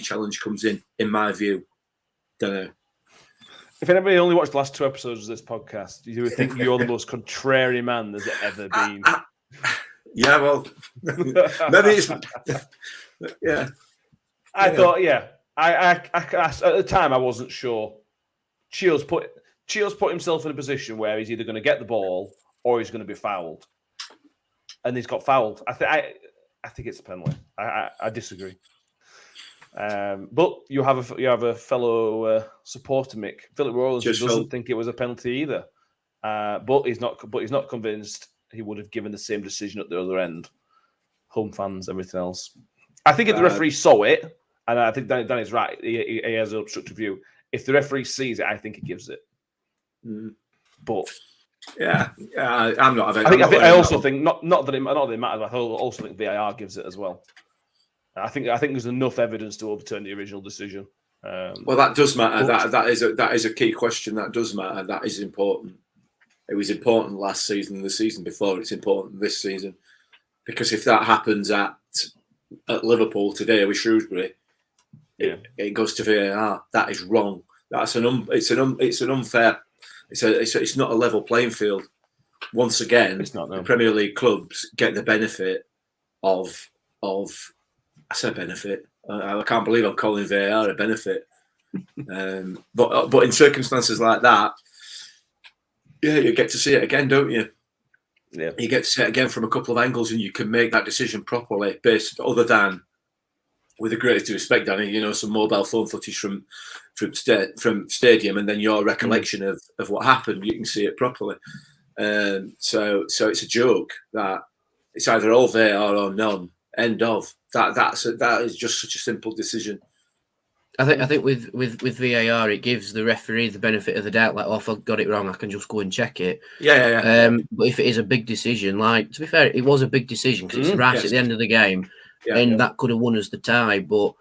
challenge comes in my view. Don't know. If anybody only watched the last 2 episodes of this podcast, you would think you're the most contrary man there's ever been. Yeah, well, maybe it's... Yeah. I thought, I at the time I wasn't sure. Chio's put himself in a position where he's either going to get the ball or he's going to be fouled, and he's got fouled. I think it's a penalty. I disagree. But you have a fellow supporter, Mick Philip Rowlands, who doesn't think it was a penalty either. But he's not convinced he would have given the same decision at the other end. Home fans, everything else. I think if the referee saw it, and I think Danny's right, he has an obstructive view. If the referee sees it, I think he gives it. But I'm not. I also think not that it matters. I also think VAR gives it as well. I think there's enough evidence to overturn the original decision. Well, that does matter. That is a key question. That does matter. That is important. It was important last season and the season before. It's important this season, because if that happens at Liverpool today with Shrewsbury, it goes to VAR. That is wrong. That's it's an unfair. It's not a level playing field. Once again, it's not, no. The Premier League clubs get the benefit of. I said benefit. I can't believe I'm calling VAR a benefit. But in circumstances like that, you get to see it again, don't you? Yeah. You get to see it again from a couple of angles, and you can make that decision properly, based other than, with the greatest respect, Danny, some mobile phone footage from stadium, and then your recollection of what happened. You can see it properly. So it's a joke that it's either all VAR or none. End of. That is just such a simple decision. I think with VAR, it gives the referee the benefit of the doubt. Like, if I got it wrong, I can just go and check it. Yeah. But if it is a big decision, to be fair, it was a big decision because it's right at the end of the game, and that could have won us the tie. But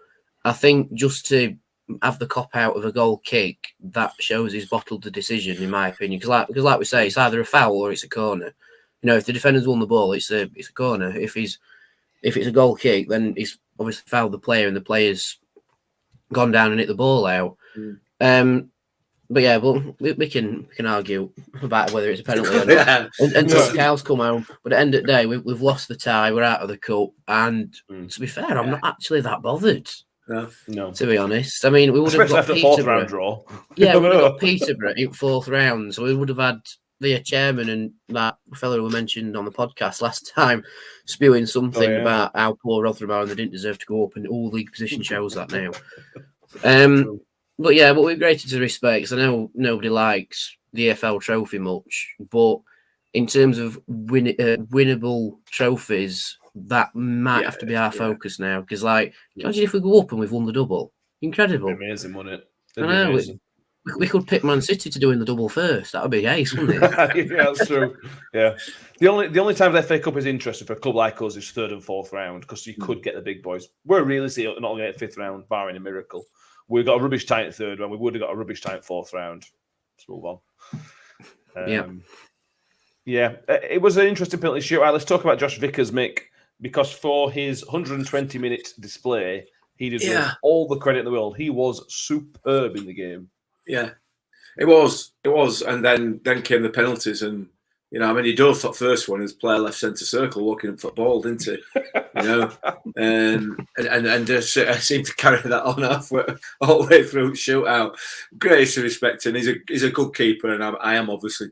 I think just to have the cop out of a goal kick, that shows he's bottled the decision, in my opinion. Because like we say, it's either a foul or it's a corner. If the defender's won the ball, it's a corner. If it's a goal kick, then he's obviously fouled the player, and the player's gone down and hit the ball out. But yeah, well, we can argue about whether it's a penalty or not until the cows come home. But at the end of the day, we've lost the tie. We're out of the cup, and to be fair, I'm not actually that bothered. No. To be honest, I mean, we would have got the fourth round draw. Yeah, we would have got Peterborough in fourth round, so we would have had the chairman and that fellow who mentioned on the podcast last time spewing something about how poor Rotherham are and they didn't deserve to go up, and all league position shows that now. But yeah, but we're graded to respect. I know nobody likes the EFL trophy much, but in terms of winnable trophies, that might have to be our focus now. Because, like, imagine if we go up and we've won the double. Incredible. Amazing, wouldn't it? I know. We could pick Man City to doing the double first. That would be ace, wouldn't it? Yeah, that's true. Yeah. The only time the FA Cup is interesting for a club like us is third and fourth round, because you could get the big boys. We're really not going to get fifth round, barring a miracle. We've got a rubbish tie at third round. We would have got a rubbish tie at fourth round. Let's move on. Yeah, it was an interesting penalty shootout. Let's talk about Josh Vickers, Mick, because for his 120-minute display, he deserves all the credit in the world. He was superb in the game. Yeah, it was, and then came the penalties, and he dove that first one as player left centre circle, looking up for ball, didn't he? And just seemed to carry that on all the way through shootout. Greatest respect, and he's a good keeper, and I am obviously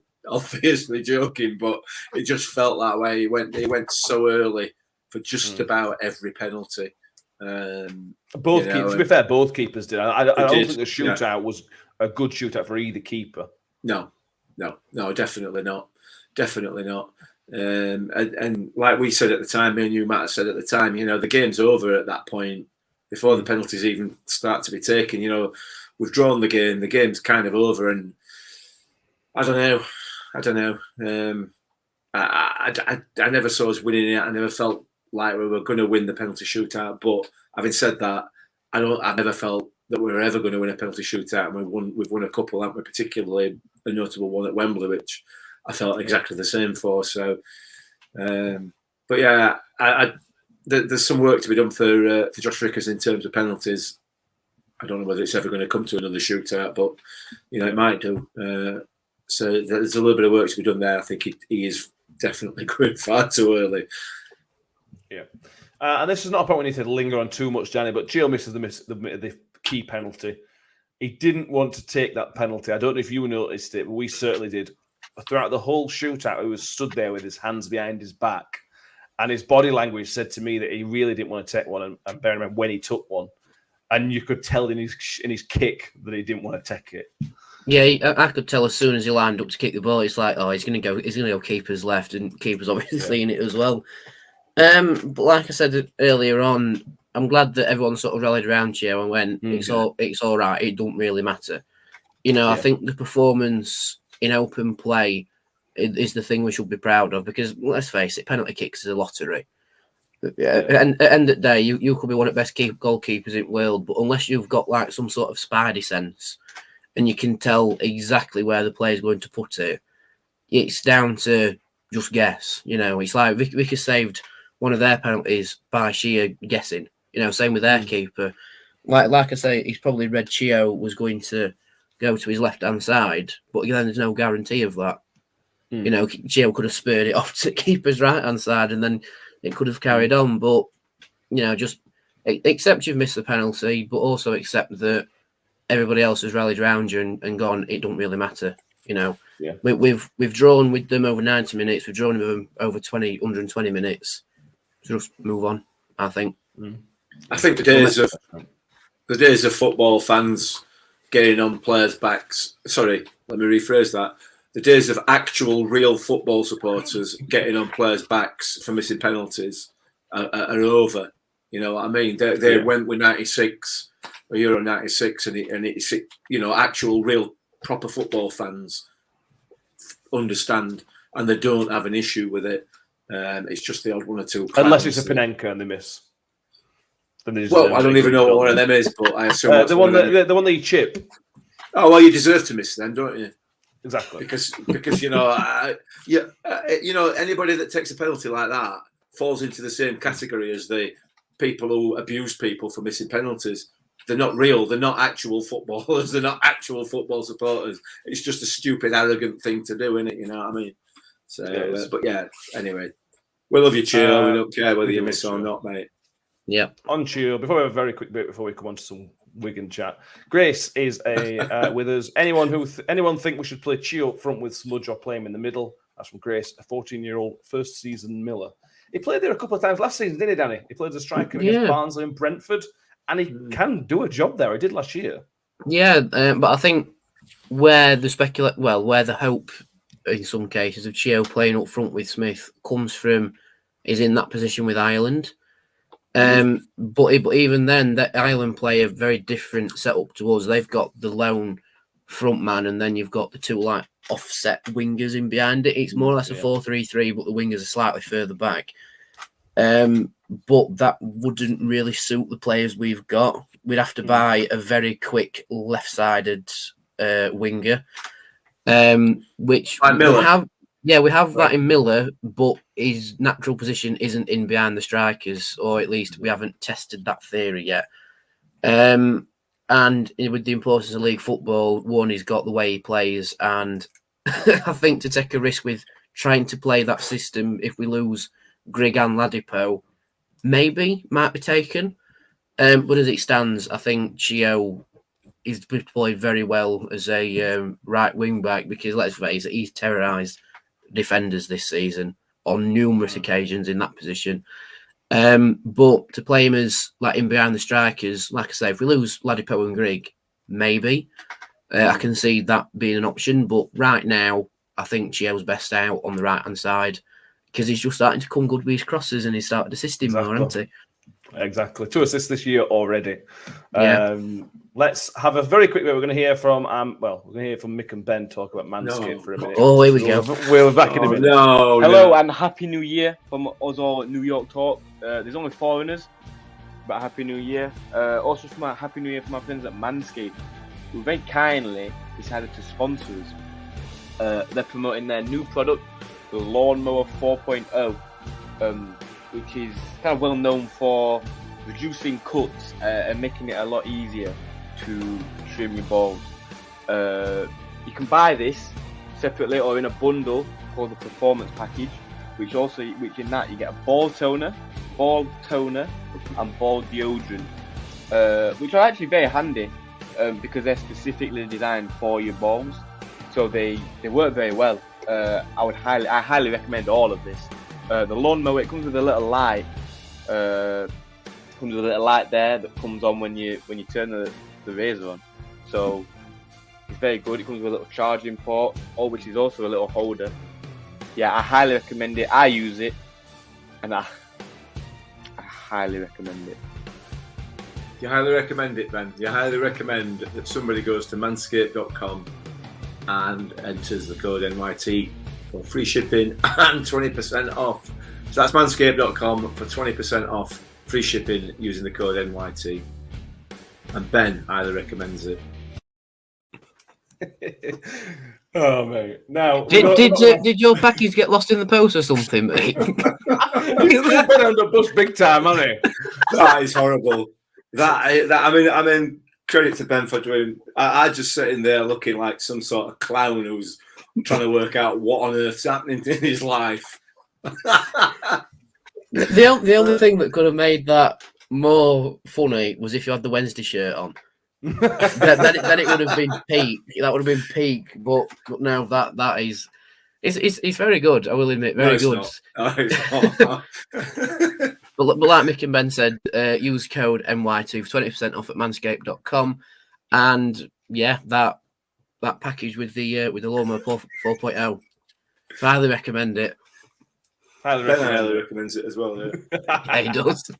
joking, but it just felt that way. He went so early for just about every penalty. Both keepers, to be fair, both keepers did. I don't think the shootout was a good shootout for either keeper. No, definitely not. And like we said at the time, me and you, Matt, said at the time, the game's over at that point before the penalties even start to be taken. We've drawn the game. The game's kind of over, and I don't know. I never saw us winning it. I never felt like we were going to win the penalty shootout. But having said that, I never felt that we were ever going to win a penalty shootout. And we've won a couple, haven't we? Particularly a notable one at Wembley, which I felt exactly the same for. So, but yeah, there's some work to be done for Josh Vickers in terms of penalties. I don't know whether it's ever going to come to another shootout, but it might do. So there's a little bit of work to be done there. I think he is definitely going far too early. Yeah, and this is not a point we need to linger on too much, Danny. But Gio misses the key penalty. He didn't want to take that penalty. I don't know if you noticed it, but we certainly did. Throughout the whole shootout, he was stood there with his hands behind his back, and his body language said to me that he really didn't want to take one. And bear in mind when he took one, and you could tell in his kick that he didn't want to take it. Yeah, I could tell as soon as he lined up to kick the ball, it's like, he's going to go keeper's left, and keeper's obviously seeing it as well. But like I said earlier on, I'm glad that everyone sort of rallied around Chio and went, it's all right, it don't really matter. I think the performance in open play is the thing we should be proud of, because let's face it, penalty kicks is a lottery. And at the end of the day, you could be one of the best goalkeepers in the world, but unless you've got like some sort of spidey sense and you can tell exactly where the player's going to put it, it's down to just guess. It's like Vicky saved one of their penalties by sheer guessing. Same with their keeper. Like I say, he's probably read Chio was going to go to his left-hand side, but then there's no guarantee of that. Chio could have spurred it off to keeper's right-hand side, and then it could have carried on. But, just accept you've missed the penalty, but also accept that everybody else has rallied around you and gone, it don't really matter. We've drawn with them over 90 minutes. We've drawn with them over 120 minutes. So just move on, I think. I think the days of football fans getting on players' backs. Sorry, let me rephrase that. The days of actual real football supporters getting on players' backs for missing penalties are over. You know what I mean? They went with 96 or Euro 96, and it's actual real proper football fans understand, and they don't have an issue with it. It's just the odd one or two. Unless it's a Panenka and they miss. Well, I don't even know what one of them is, but I assume the one that you chip. Oh well, you deserve to miss then, don't you? Exactly. Because anybody that takes a penalty like that falls into the same category as the people who abuse people for missing penalties. They're not real. They're not actual footballers. They're not actual football supporters. It's just a stupid, arrogant thing to do, isn't it? You know what I mean? So, but yeah. Anyway, we love you, Chio. We don't care whether you miss or not, mate. Yeah. On Chio, before we have a very quick bit before we come on to some Wigan chat, Grace is with us. Anyone think we should play Chio up front with Smudge or play him in the middle? That's from Grace, a 14-year-old first season Miller. He played there a couple of times last season, didn't he, Danny? He played as a striker against Barnsley and Brentford, and he can do a job there. He did last year. Yeah, but I think where the hope in some cases of Chio playing up front with Smith comes from is in that position with Ireland. But even then, that Ireland play a very different setup to us. They've got the lone front man, and then you've got the two like offset wingers in behind it. It's more or less a 4-3-3, but the wingers are slightly further back. But that wouldn't really suit the players we've got. We'd have to buy a very quick left-sided winger, which we have. Yeah, we have that in Miller, but his natural position isn't in behind the strikers, or at least we haven't tested that theory yet. And with the importance of league football, one, he's got the way he plays, and I think to take a risk with trying to play that system if we lose Grigg and Ladipo, maybe might be taken. But as it stands, I think Chio is deployed very well as a right wing back because let's face it, he's terrorised defenders this season on numerous occasions in that position. But to play him as like in behind the strikers, like I say, if we lose Ladipo and Grigg, maybe I can see that being an option. But right now, I think Chio's best out on the right hand side because he's just starting to come good with his crosses and he's started assisting more, hasn't he? Exactly. 2 assists this year already. Let's have a very quick bit. We're going to hear from Mick and Ben talk about Manscaped for a minute. Oh, here we go. We'll be back in a minute. Hello and Happy New Year from us all at New York Talk. There's only foreigners, but Happy New Year. Also, from a Happy New Year from my friends at Manscaped, who very kindly decided to sponsor us. They're promoting their new product, the Lawnmower 4.0, which is kind of well known for reducing cuts and making it a lot easier to trim your balls. You can buy this separately or in a bundle called the Performance Package, which in that you get a ball toner, and ball deodorant, which are actually very handy because they're specifically designed for your balls, so they work very well. I highly recommend all of this. The lawnmower, it comes with a little light. Comes with a little light there that comes on when you turn the razor on. So it's very good. It comes with a little charging port, which is also a little holder. Yeah, I highly recommend it. I use it, and I highly recommend it. You highly recommend it, Ben. You highly recommend that somebody goes to manscaped.com and enters the code NYT for free shipping and 20% off. So that's manscaped.com for 20% off free shipping using the code NYT. And Ben highly recommends it. Oh, mate. Now, did your package get lost in the post or something, mate? He's been under the bus big time, hasn't he? That is horrible. I mean, credit to Ben for doing. I just sitting there looking like some sort of clown who's trying to work out what on earth's happening in his life. The only thing that could have made that more funny was if you had the Wednesday shirt on. then it would have been peak. That would have been peak. But now that is, it's very good. I will admit, very good. But like Mick and Ben said, use code NY2 for 20% off at manscaped.com, and yeah, that package with the Lawnmower 4.0, highly recommend it. Ben highly recommends it as well. Yeah, he does.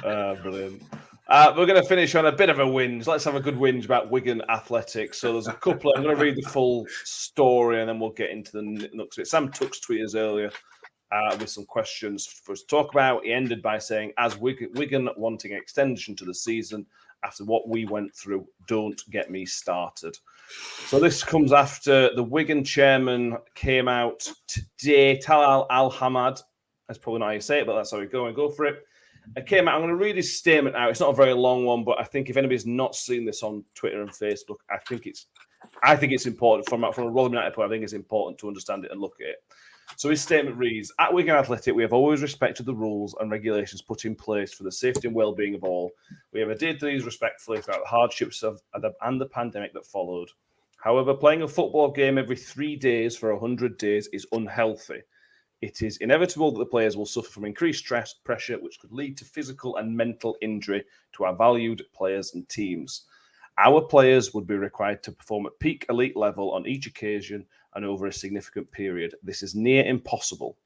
Brilliant. We're going to finish on a bit of a whinge. Let's have a good whinge about Wigan Athletics. So there's a couple. I'm going to read the full story and then we'll get into the nuts of it. Sam Tuck's tweeted us earlier with some questions for us to talk about. He ended by saying, as Wigan wanting extension to the season after what we went through, don't get me started. So this comes after the Wigan chairman came out today, Talal Al-Hamad. That's probably not how you say it, but that's how we go for it. came out. I'm going to read his statement out. It's not a very long one, but I think if anybody's not seen this on Twitter and Facebook, I think it's important from a Rotherham United point. I think it's important to understand it and look at it. So his statement reads: At Wigan Athletic, we have always respected the rules and regulations put in place for the safety and well-being of all. We have adhered to these respectfully throughout the hardships and the pandemic that followed. However, playing a football game every 3 days for 100 days is unhealthy. It is inevitable that the players will suffer from increased stress, pressure, which could lead to physical and mental injury to our valued players and teams. Our players would be required to perform at peak elite level on each occasion and over a significant period. This is near impossible.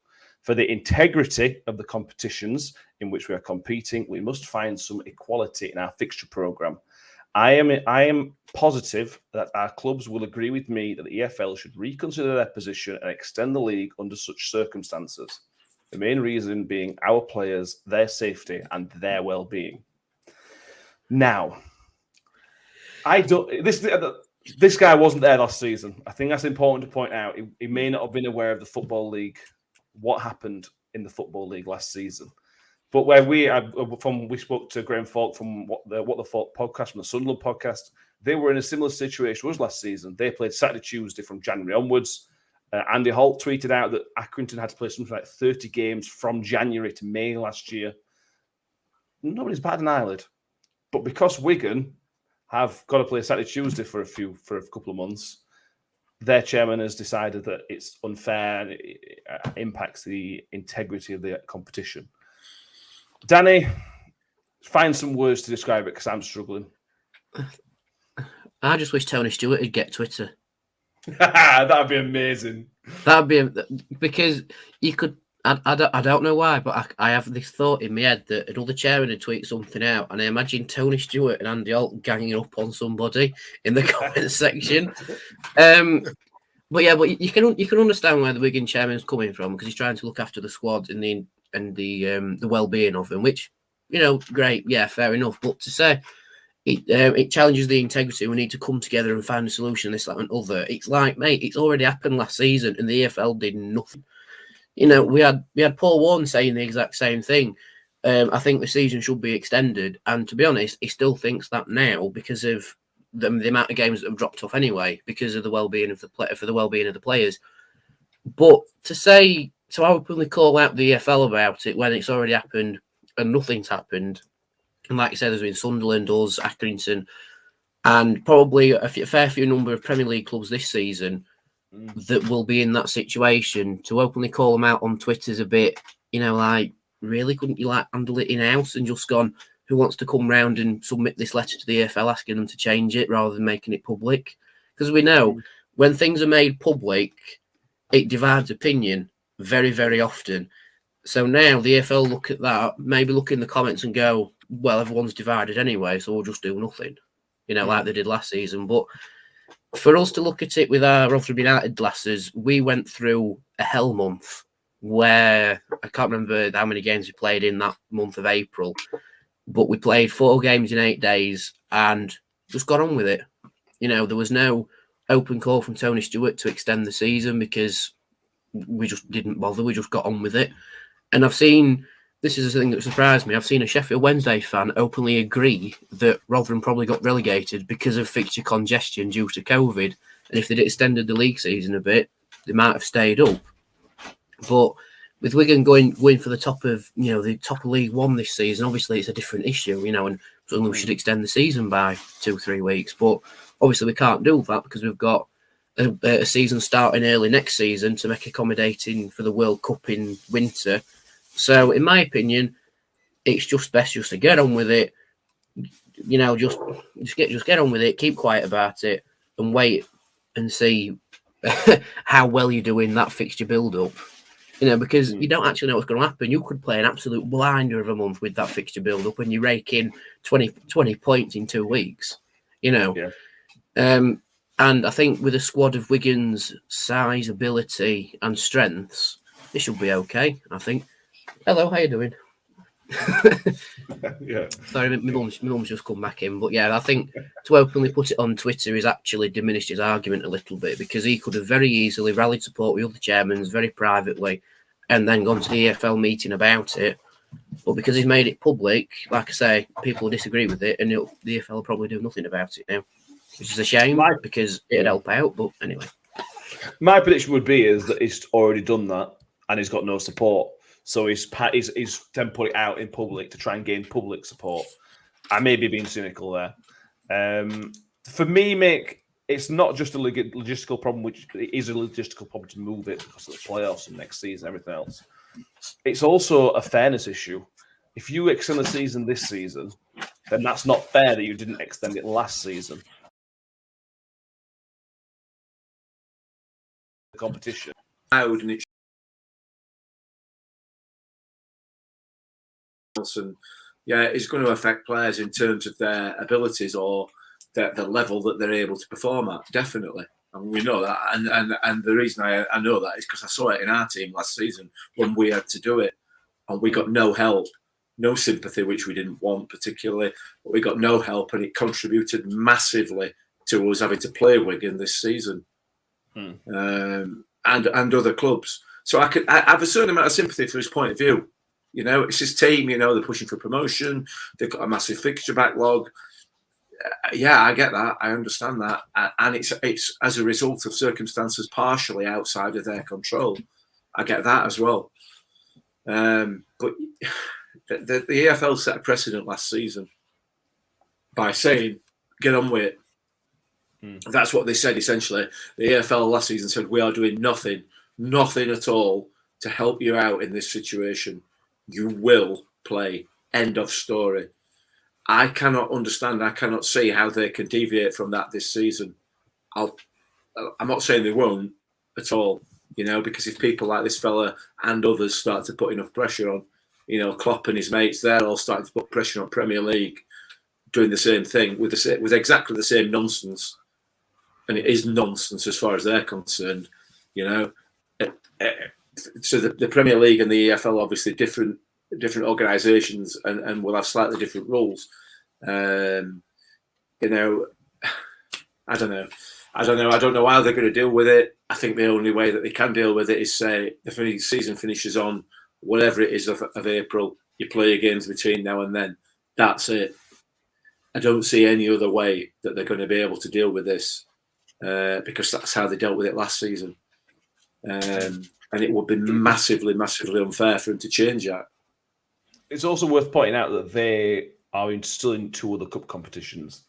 For the integrity of the competitions in which we are competing, we must find some equality in our fixture programme. I am positive that our clubs will agree with me that the EFL should reconsider their position and extend the league under such circumstances. The main reason being our players, their safety, and their well-being. Now, this guy wasn't there last season. I think that's important to point out. He may not have been aware of the Football League, what happened in the Football League last season. But where we spoke to Graham Falk from what the Falk podcast, from the Sunderland podcast, they were in a similar situation as last season. They played Saturday, Tuesday from January onwards. Andy Holt tweeted out that Accrington had to play something like 30 games from January to May last year. Nobody's batted an eyelid. But because Wigan have got to play Saturday, Tuesday for a couple of months, their chairman has decided that it's unfair and it impacts the integrity of the competition. Danny, find some words to describe it because I'm struggling. I just wish Tony Stewart would get Twitter. That'd be amazing. Because you could. I don't know why, but I have this thought in my head that another chairman would tweet something out, and I imagine Tony Stewart and Andy Holt ganging up on somebody in the comment section. But you can understand where the Wigan chairman's coming from because he's trying to look after the squad and the well-being of them, which, great, yeah, fair enough. But to say it challenges the integrity, we need to come together and find a solution, this, that, and other. It's like, mate, it's already happened last season, and the EFL did nothing. We had Paul Warren saying the exact same thing. I think the season should be extended, and to be honest, he still thinks that now because of the amount of games that have dropped off anyway, because of the well-being of the players. But to openly call out the EFL about it when it's already happened and nothing's happened, and like I said, there's been Sunderland, us, Accrington, and probably a fair few number of Premier League clubs this season that will be in that situation. To openly call them out on Twitter is a bit, like, really, couldn't you handle it in-house and just gone, who wants to come round and submit this letter to the EFL asking them to change it rather than making it public? Because we know when things are made public, it divides opinion very, very often. So now the EFL look at that, maybe look in the comments and go, well, everyone's divided anyway, so we'll just do nothing, like they did last season. But for us to look at it with our Rotherham United glasses, we went through a hell month where I can't remember how many games we played in that month of April, but we played 4 games in 8 days and just got on with it. There was no open call from Tony Stewart to extend the season because we just didn't bother. We just got on with it. And this is the thing that surprised me, I've seen a Sheffield Wednesday fan openly agree that Rotherham probably got relegated because of fixture congestion due to COVID. And if they'd extended the league season a bit, they might have stayed up. But with Wigan going for the top of League One this season, obviously it's a different issue, and certainly we should extend the season by 2-3 weeks. But obviously we can't do that because we've got a season starting early next season to make accommodating for the World Cup in winter. So in my opinion, it's just best just to get on with it. Just get on with it, keep quiet about it, and wait and see how well you do in that fixture build-up. Because you don't actually know what's going to happen. You could play an absolute blinder of a month with that fixture build-up and you rake in 20 points in 2 weeks, Yeah. And I think with a squad of Wigan's size, ability and strengths, it should be okay, I think. Hello, how you doing? Yeah. Sorry, my mum's just come back in. But yeah, I think to openly put it on Twitter is actually diminished his argument a little bit because he could have very easily rallied support with other chairmen very privately and then gone to the EFL meeting about it But because he's made it public, like I say, people will disagree with it, and the EFL will probably do nothing about it now, which is a shame because it'd help out. But anyway, my prediction would be is that he's already done that and he's got no support, so he's then put it out in public to try and gain public support. I may be being cynical there. For me, Mick, it's not just a logistical problem, which is a logistical problem to move it because of the playoffs and next season and everything else. It's also a fairness issue. If you extend the season this season, then that's not fair that you didn't extend it last season. The competition. How wouldn't it? And yeah, it's going to affect players in terms of their abilities or the level that they're able to perform at. Definitely. I mean, we know that, and the reason I know that is because I saw it in our team last season when we had to do it, and we got no help, no sympathy, which we didn't want particularly, but we got no help, and it contributed massively to us having to play Wigan this season, and other clubs. So I have a certain amount of sympathy for his point of view. You know, it's his team. You know, they're pushing for promotion. They've got a massive fixture backlog. Yeah, I get that. I understand that, and it's as a result of circumstances partially outside of their control. I get that as well. But the EFL set a precedent last season by saying, "Get on with it." That's what they said essentially. The EFL last season said, "We are doing nothing at all to help you out in this situation. You will play." End of story. I cannot understand. I cannot see how they can deviate from that this season. I'm not saying they won't at all, you know, because if people like this fella and others start to put enough pressure on, you know, Klopp and his mates, they're all starting to put pressure on Premier League, doing the same thing with exactly the same nonsense, and it is nonsense as far as they're concerned, you know. So the Premier League and the EFL obviously different organisations and will have slightly different rules. You know, I don't know. I don't know how they're going to deal with it. I think the only way that they can deal with it is say the season finishes on whatever it is of April. You play your games between now and then. That's it. I don't see any other way that they're going to be able to deal with this because that's how they dealt with it last season. And it would be massively, massively unfair for them to change that. It's also worth pointing out that they are still in 2 other cup competitions.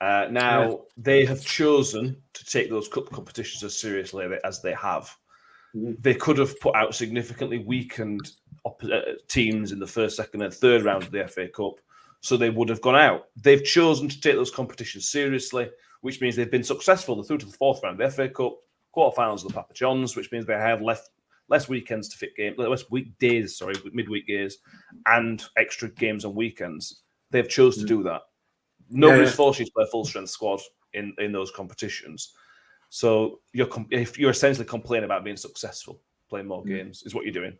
Now, they have chosen to take those cup competitions as seriously as they have. They could have put out significantly weakened teams in the first, second, and third round of the FA Cup, so they would have gone out. They've chosen to take those competitions seriously, which means they've been successful. They're through to the 4th round of the FA Cup, quarterfinals of the Papa Johns, which means they have less weekends to fit games, less weekdays, midweek days, and extra games on weekends. They've chose to do that. Nobody's forced you to play a full strength squad in those competitions. So if you're essentially complaining about being successful, playing more games is what you're doing,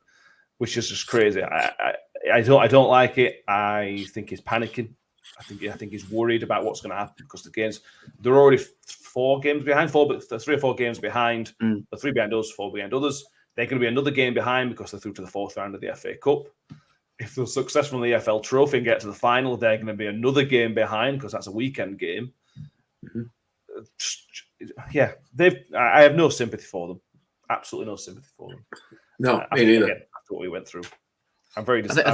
which is just crazy. I don't like it. I think he's panicking. I think he's worried about what's going to happen because the games, they're already 4 games behind, 3 or 4 games behind. The 3 behind us, 4 behind others. They're going to be another game behind because they're through to the 4th round of the FA Cup. If they're successful in the EFL Trophy and get to the final, they're going to be another game behind because that's a weekend game. Yeah, I have no sympathy for them. Absolutely no sympathy for them. No, me neither. Again, after what we went through, I'm very disappointed. I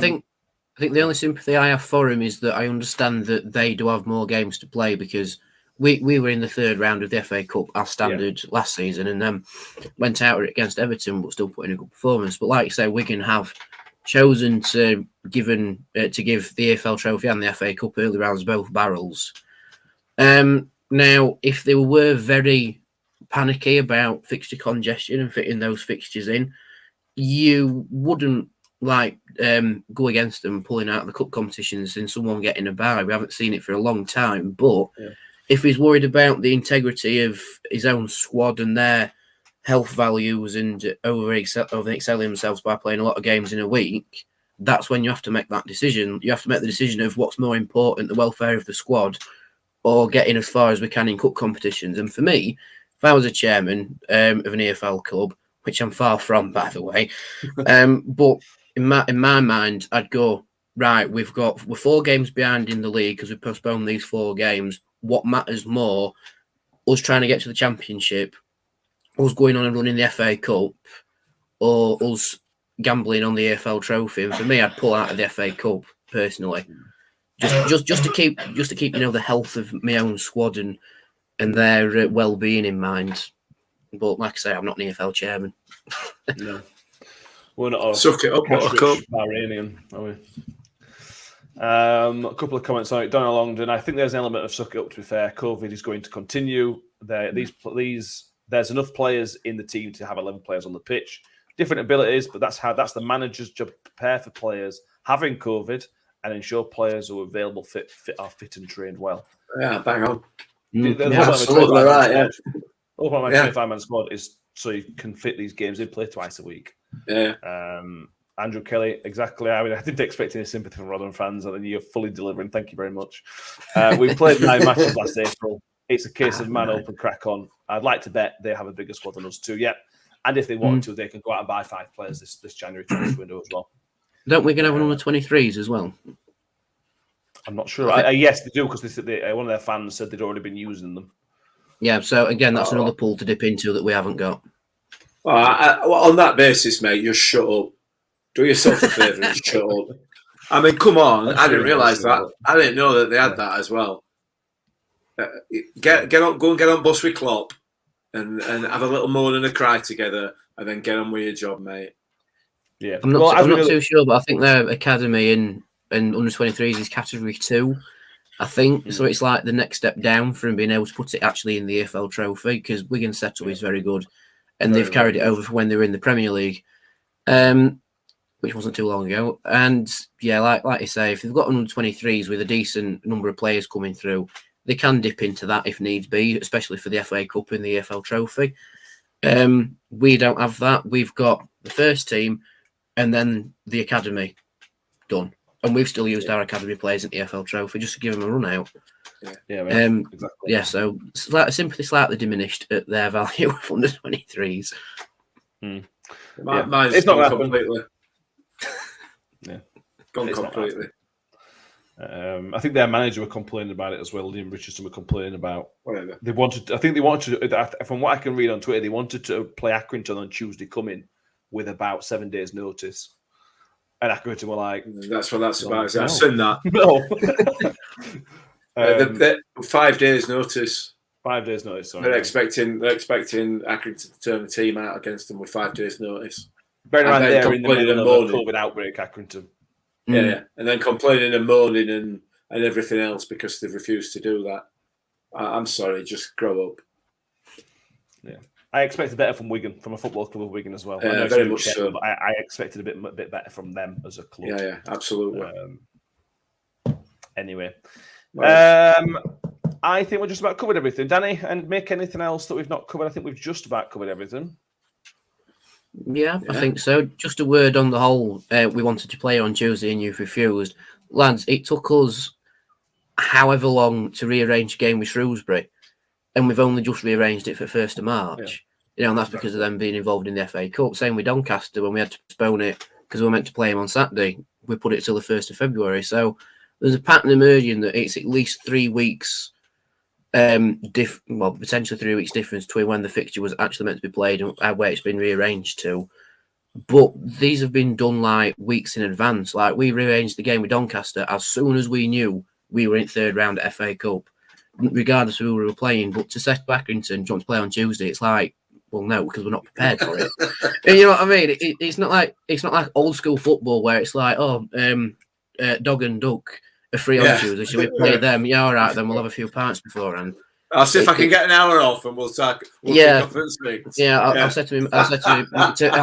think the only sympathy I have for him is that I understand that they do have more games to play because we were in the 3rd round of the FA Cup as standard last season and then went out against Everton but still put in a good performance. But like you say, Wigan have chosen to give the EFL Trophy and the FA Cup early rounds both barrels. Now, if they were very panicky about fixture congestion and fitting those fixtures in, you wouldn't go against them pulling out the cup competitions and someone getting a bye. We haven't seen it for a long time, but if he's worried about the integrity of his own squad and their health values and over excelling themselves by playing a lot of games in a week, that's when you have to make that decision. You have to make the decision of what's more important, the welfare of the squad or getting as far as we can in cup competitions. And for me, if I was a chairman of an EFL club, which I'm far from, by the way, but in my mind, I'd go, right, we're 4 games behind in the league because we postponed these 4 games. What matters more, us trying to get to the Championship, us going on and running the FA Cup, or us gambling on the AFL Trophy? And for me, I'd pull out of the FA Cup personally, just to keep the health of my own squad and their well-being in mind. But like I say, I'm not an EFL chairman. No, we're not. Suck it up, Buttercup. Bahrainian, are we? A couple of comments on it. Donald Longdon, I think there's an element of suck it up. To be fair, COVID is going to continue. There's enough players in the team to have 11 players on the pitch. Different abilities, but that's the manager's job to prepare for players having COVID and ensure players who are available are fit and trained well. Yeah, bang on. Absolutely right. Yeah. The whole point of my 25-man squad is so you can fit these games in, play twice a week. Yeah. Andrew Kelly, exactly. I mean, I didn't expect any sympathy from Rotherham fans, and then you're fully delivering. Thank you very much. We played 9 matches last April. It's a case of man up and crack on. I'd like to bet they have a bigger squad than us too. Yeah, and if they want to, they can go out and buy 5 players this January transfer window as well. Don't we gonna have an under 23s as well? I'm not sure. Yes, they do because one of their fans said they'd already been using them. Yeah, so again, that's another pool to dip into that we haven't got. Well, on that basis, mate, just shut up. Do yourself a favour and shut up. I mean, come on. I didn't realise that. I didn't know that they had that as well. Go and get on bus with Klopp and have a little moan and a cry together and then get on with your job, mate. Yeah. I'm not too sure, but I think their academy in under 23s is category 2. I think so. It's like the next step down from being able to put it actually in the EFL Trophy because Wigan's setup is very good, and they've carried it over for when they were in the Premier League, which wasn't too long ago. And yeah, like you say, if they've got under 23s with a decent number of players coming through, they can dip into that if needs be, especially for the FA Cup and the EFL Trophy. We don't have that. We've got the first team and then the academy done. And we've still used our academy players at the EFL Trophy just to give them a run out. Exactly. Yeah, so sympathy slightly diminished at their value of under 23s. Mine's it's not completely. Yeah, gone completely. I think their manager were complaining about it as well. Liam Richardson were complaining about whatever. They wanted to. From what I can read on Twitter, they wanted to play Accrington on Tuesday coming with about 7 days' notice. And Accrington were like, "That's what that's about." No. I've seen that. No. 5 days' notice. 5 days' notice. Sorry. They're expecting Accrington to turn the team out against them with 5 days' notice. Bear in mind, they're in the middle of a COVID outbreak, Accrington. Yeah, and then complaining and moaning and everything else because they've refused to do that. I'm sorry, just grow up. Yeah, I expected better from Wigan, from a football club of Wigan as well. Yeah, very much so. But I expected a bit better from them as a club. Yeah, absolutely. Anyway, Right. I think we're just about covered everything. Danny, and make anything else that we've not covered? I think we've just about covered everything. Yeah, I think so. Just a word on the whole. We wanted to play on Tuesday and you've refused. Lads, it took us however long to rearrange a game with Shrewsbury, and we've only just rearranged it for 1st of March. Yeah. And that's because of them being involved in the FA Cup. Same with Doncaster when we had to postpone it because we were meant to play them on Saturday. We put it till the 1st of February. So there's a pattern emerging that it's at least 3 weeks potentially 3 weeks difference between when the fixture was actually meant to be played and where it's been rearranged to. But these have been done like weeks in advance. Like we rearranged the game with Doncaster as soon as we knew we were in 3rd round at FA Cup, regardless of who we were playing. But to set Accrington, do you want to play on Tuesday? It's like, well, no, because we're not prepared for it. And you know what I mean? It's not like old school football where it's like, dog and duck are free on Tuesday. Should we play them? Yeah, all right, then we'll have a few pints beforehand. I'll see if I can get an hour off, and we'll talk. I'll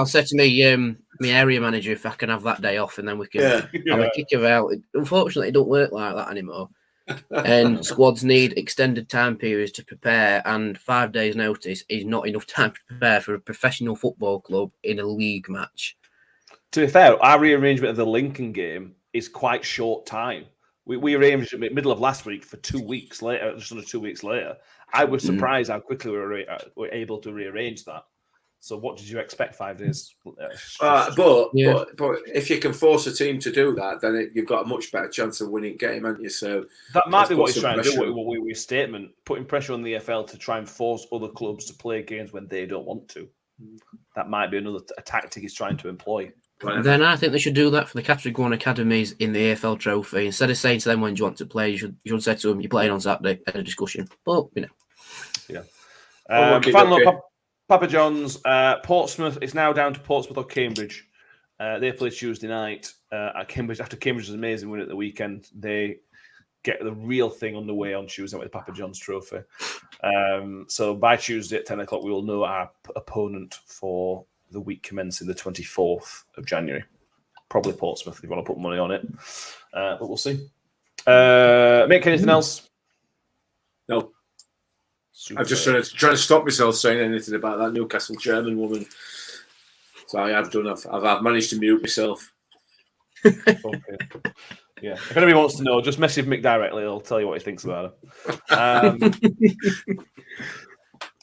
say to me, my area manager if I can have that day off, and then we can have a kick about. Unfortunately, it don't work like that anymore. And squads need extended time periods to prepare, and 5 days' notice is not enough time to prepare for a professional football club in a league match. To be fair, our rearrangement of the Lincoln game is quite short time. We arranged it middle of last week for 2 weeks later, just under 2 weeks later. I was surprised how quickly we were able to rearrange that. So what did you expect 5 days? But if you can force a team to do that, then you've got a much better chance of winning game, haven't you? So that might be what he's trying to do. What we statement, putting pressure on the EFL to try and force other clubs to play games when they don't want to. That might be another tactic he's trying to employ. Then I think they should do that for the Category 1 academies in the AFL Trophy. Instead of saying to them when do you want to play, you should say to them you're playing on Saturday. End of discussion. But Papa John's, Portsmouth. It's now down to Portsmouth or Cambridge. They play Tuesday night at Cambridge. After Cambridge's amazing win at the weekend, they get the real thing underway on Tuesday with the Papa John's Trophy. So by Tuesday at 10 o'clock, we will know our opponent for the week commencing the 24th of January. Probably Portsmouth if you want to put money on it. But we'll see. Mick, anything else? No. Super. I'm just trying to stop myself saying anything about that Newcastle German woman. So I have done. I've managed to mute myself. Okay. Yeah. If anybody wants to know, just message Mick directly. He'll tell you what he thinks about her.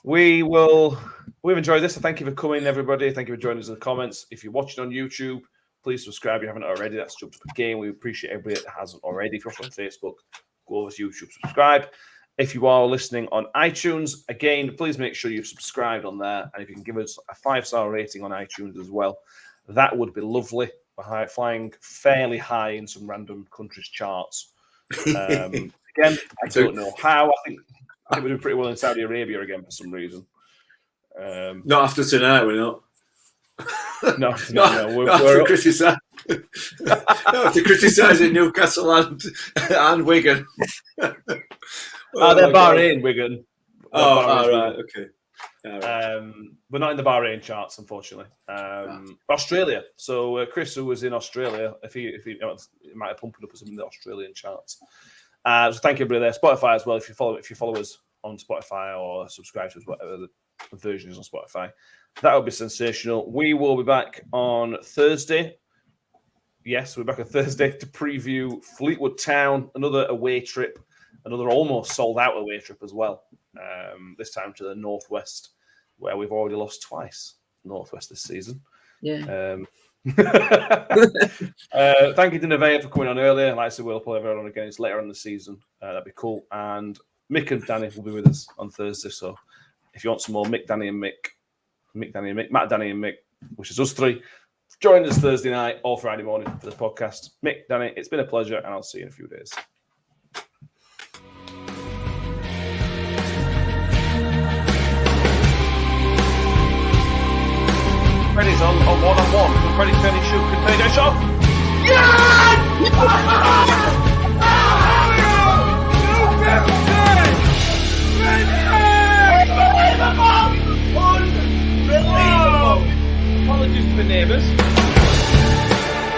We've enjoyed this. So thank you for coming, everybody. Thank you for joining us in the comments. If you're watching on YouTube, please subscribe if you haven't already. That's jumped up again. We appreciate everybody that hasn't already. If you're watching on Facebook, go over to YouTube, subscribe. If you are listening on iTunes, again, please make sure you've subscribed on there. And if you can give us a 5-star rating on iTunes as well, that would be lovely. We're flying fairly high in some random countries' charts. Again, I don't know how. I think we're doing pretty well in Saudi Arabia again for some reason. Not after tonight, we're not. No. We're after criticising Newcastle and Wigan. They're Bahrain, Wigan. Right, okay. We're not in the Bahrain charts, unfortunately. Australia. So Chris, who was in Australia, if he might have pumped up some in the Australian charts. So thank you, everybody there. Spotify as well. If you follow us on Spotify or subscribe to us, whatever the version is on Spotify, that would be sensational. We will be back on Thursday. Yes, we're back on Thursday to preview Fleetwood Town, another away trip, another almost sold out away trip as well. This time to the Northwest, where we've already lost twice. Northwest this season. Yeah. Thank you to Nevaeh for coming on earlier. Like I said, we'll play everyone on again. It's later in the season. That'd be cool. And Mick and Danny will be with us on Thursday. So if you want some more Mick, Danny and Mick, Matt, Danny and Mick, which is us three, join us Thursday night or Friday morning for the podcast. Mick, Danny, it's been a pleasure, and I'll see you in a few days. Freddy's on one-on-one. Freddy's shoot. Can Freddy shot? Yeah!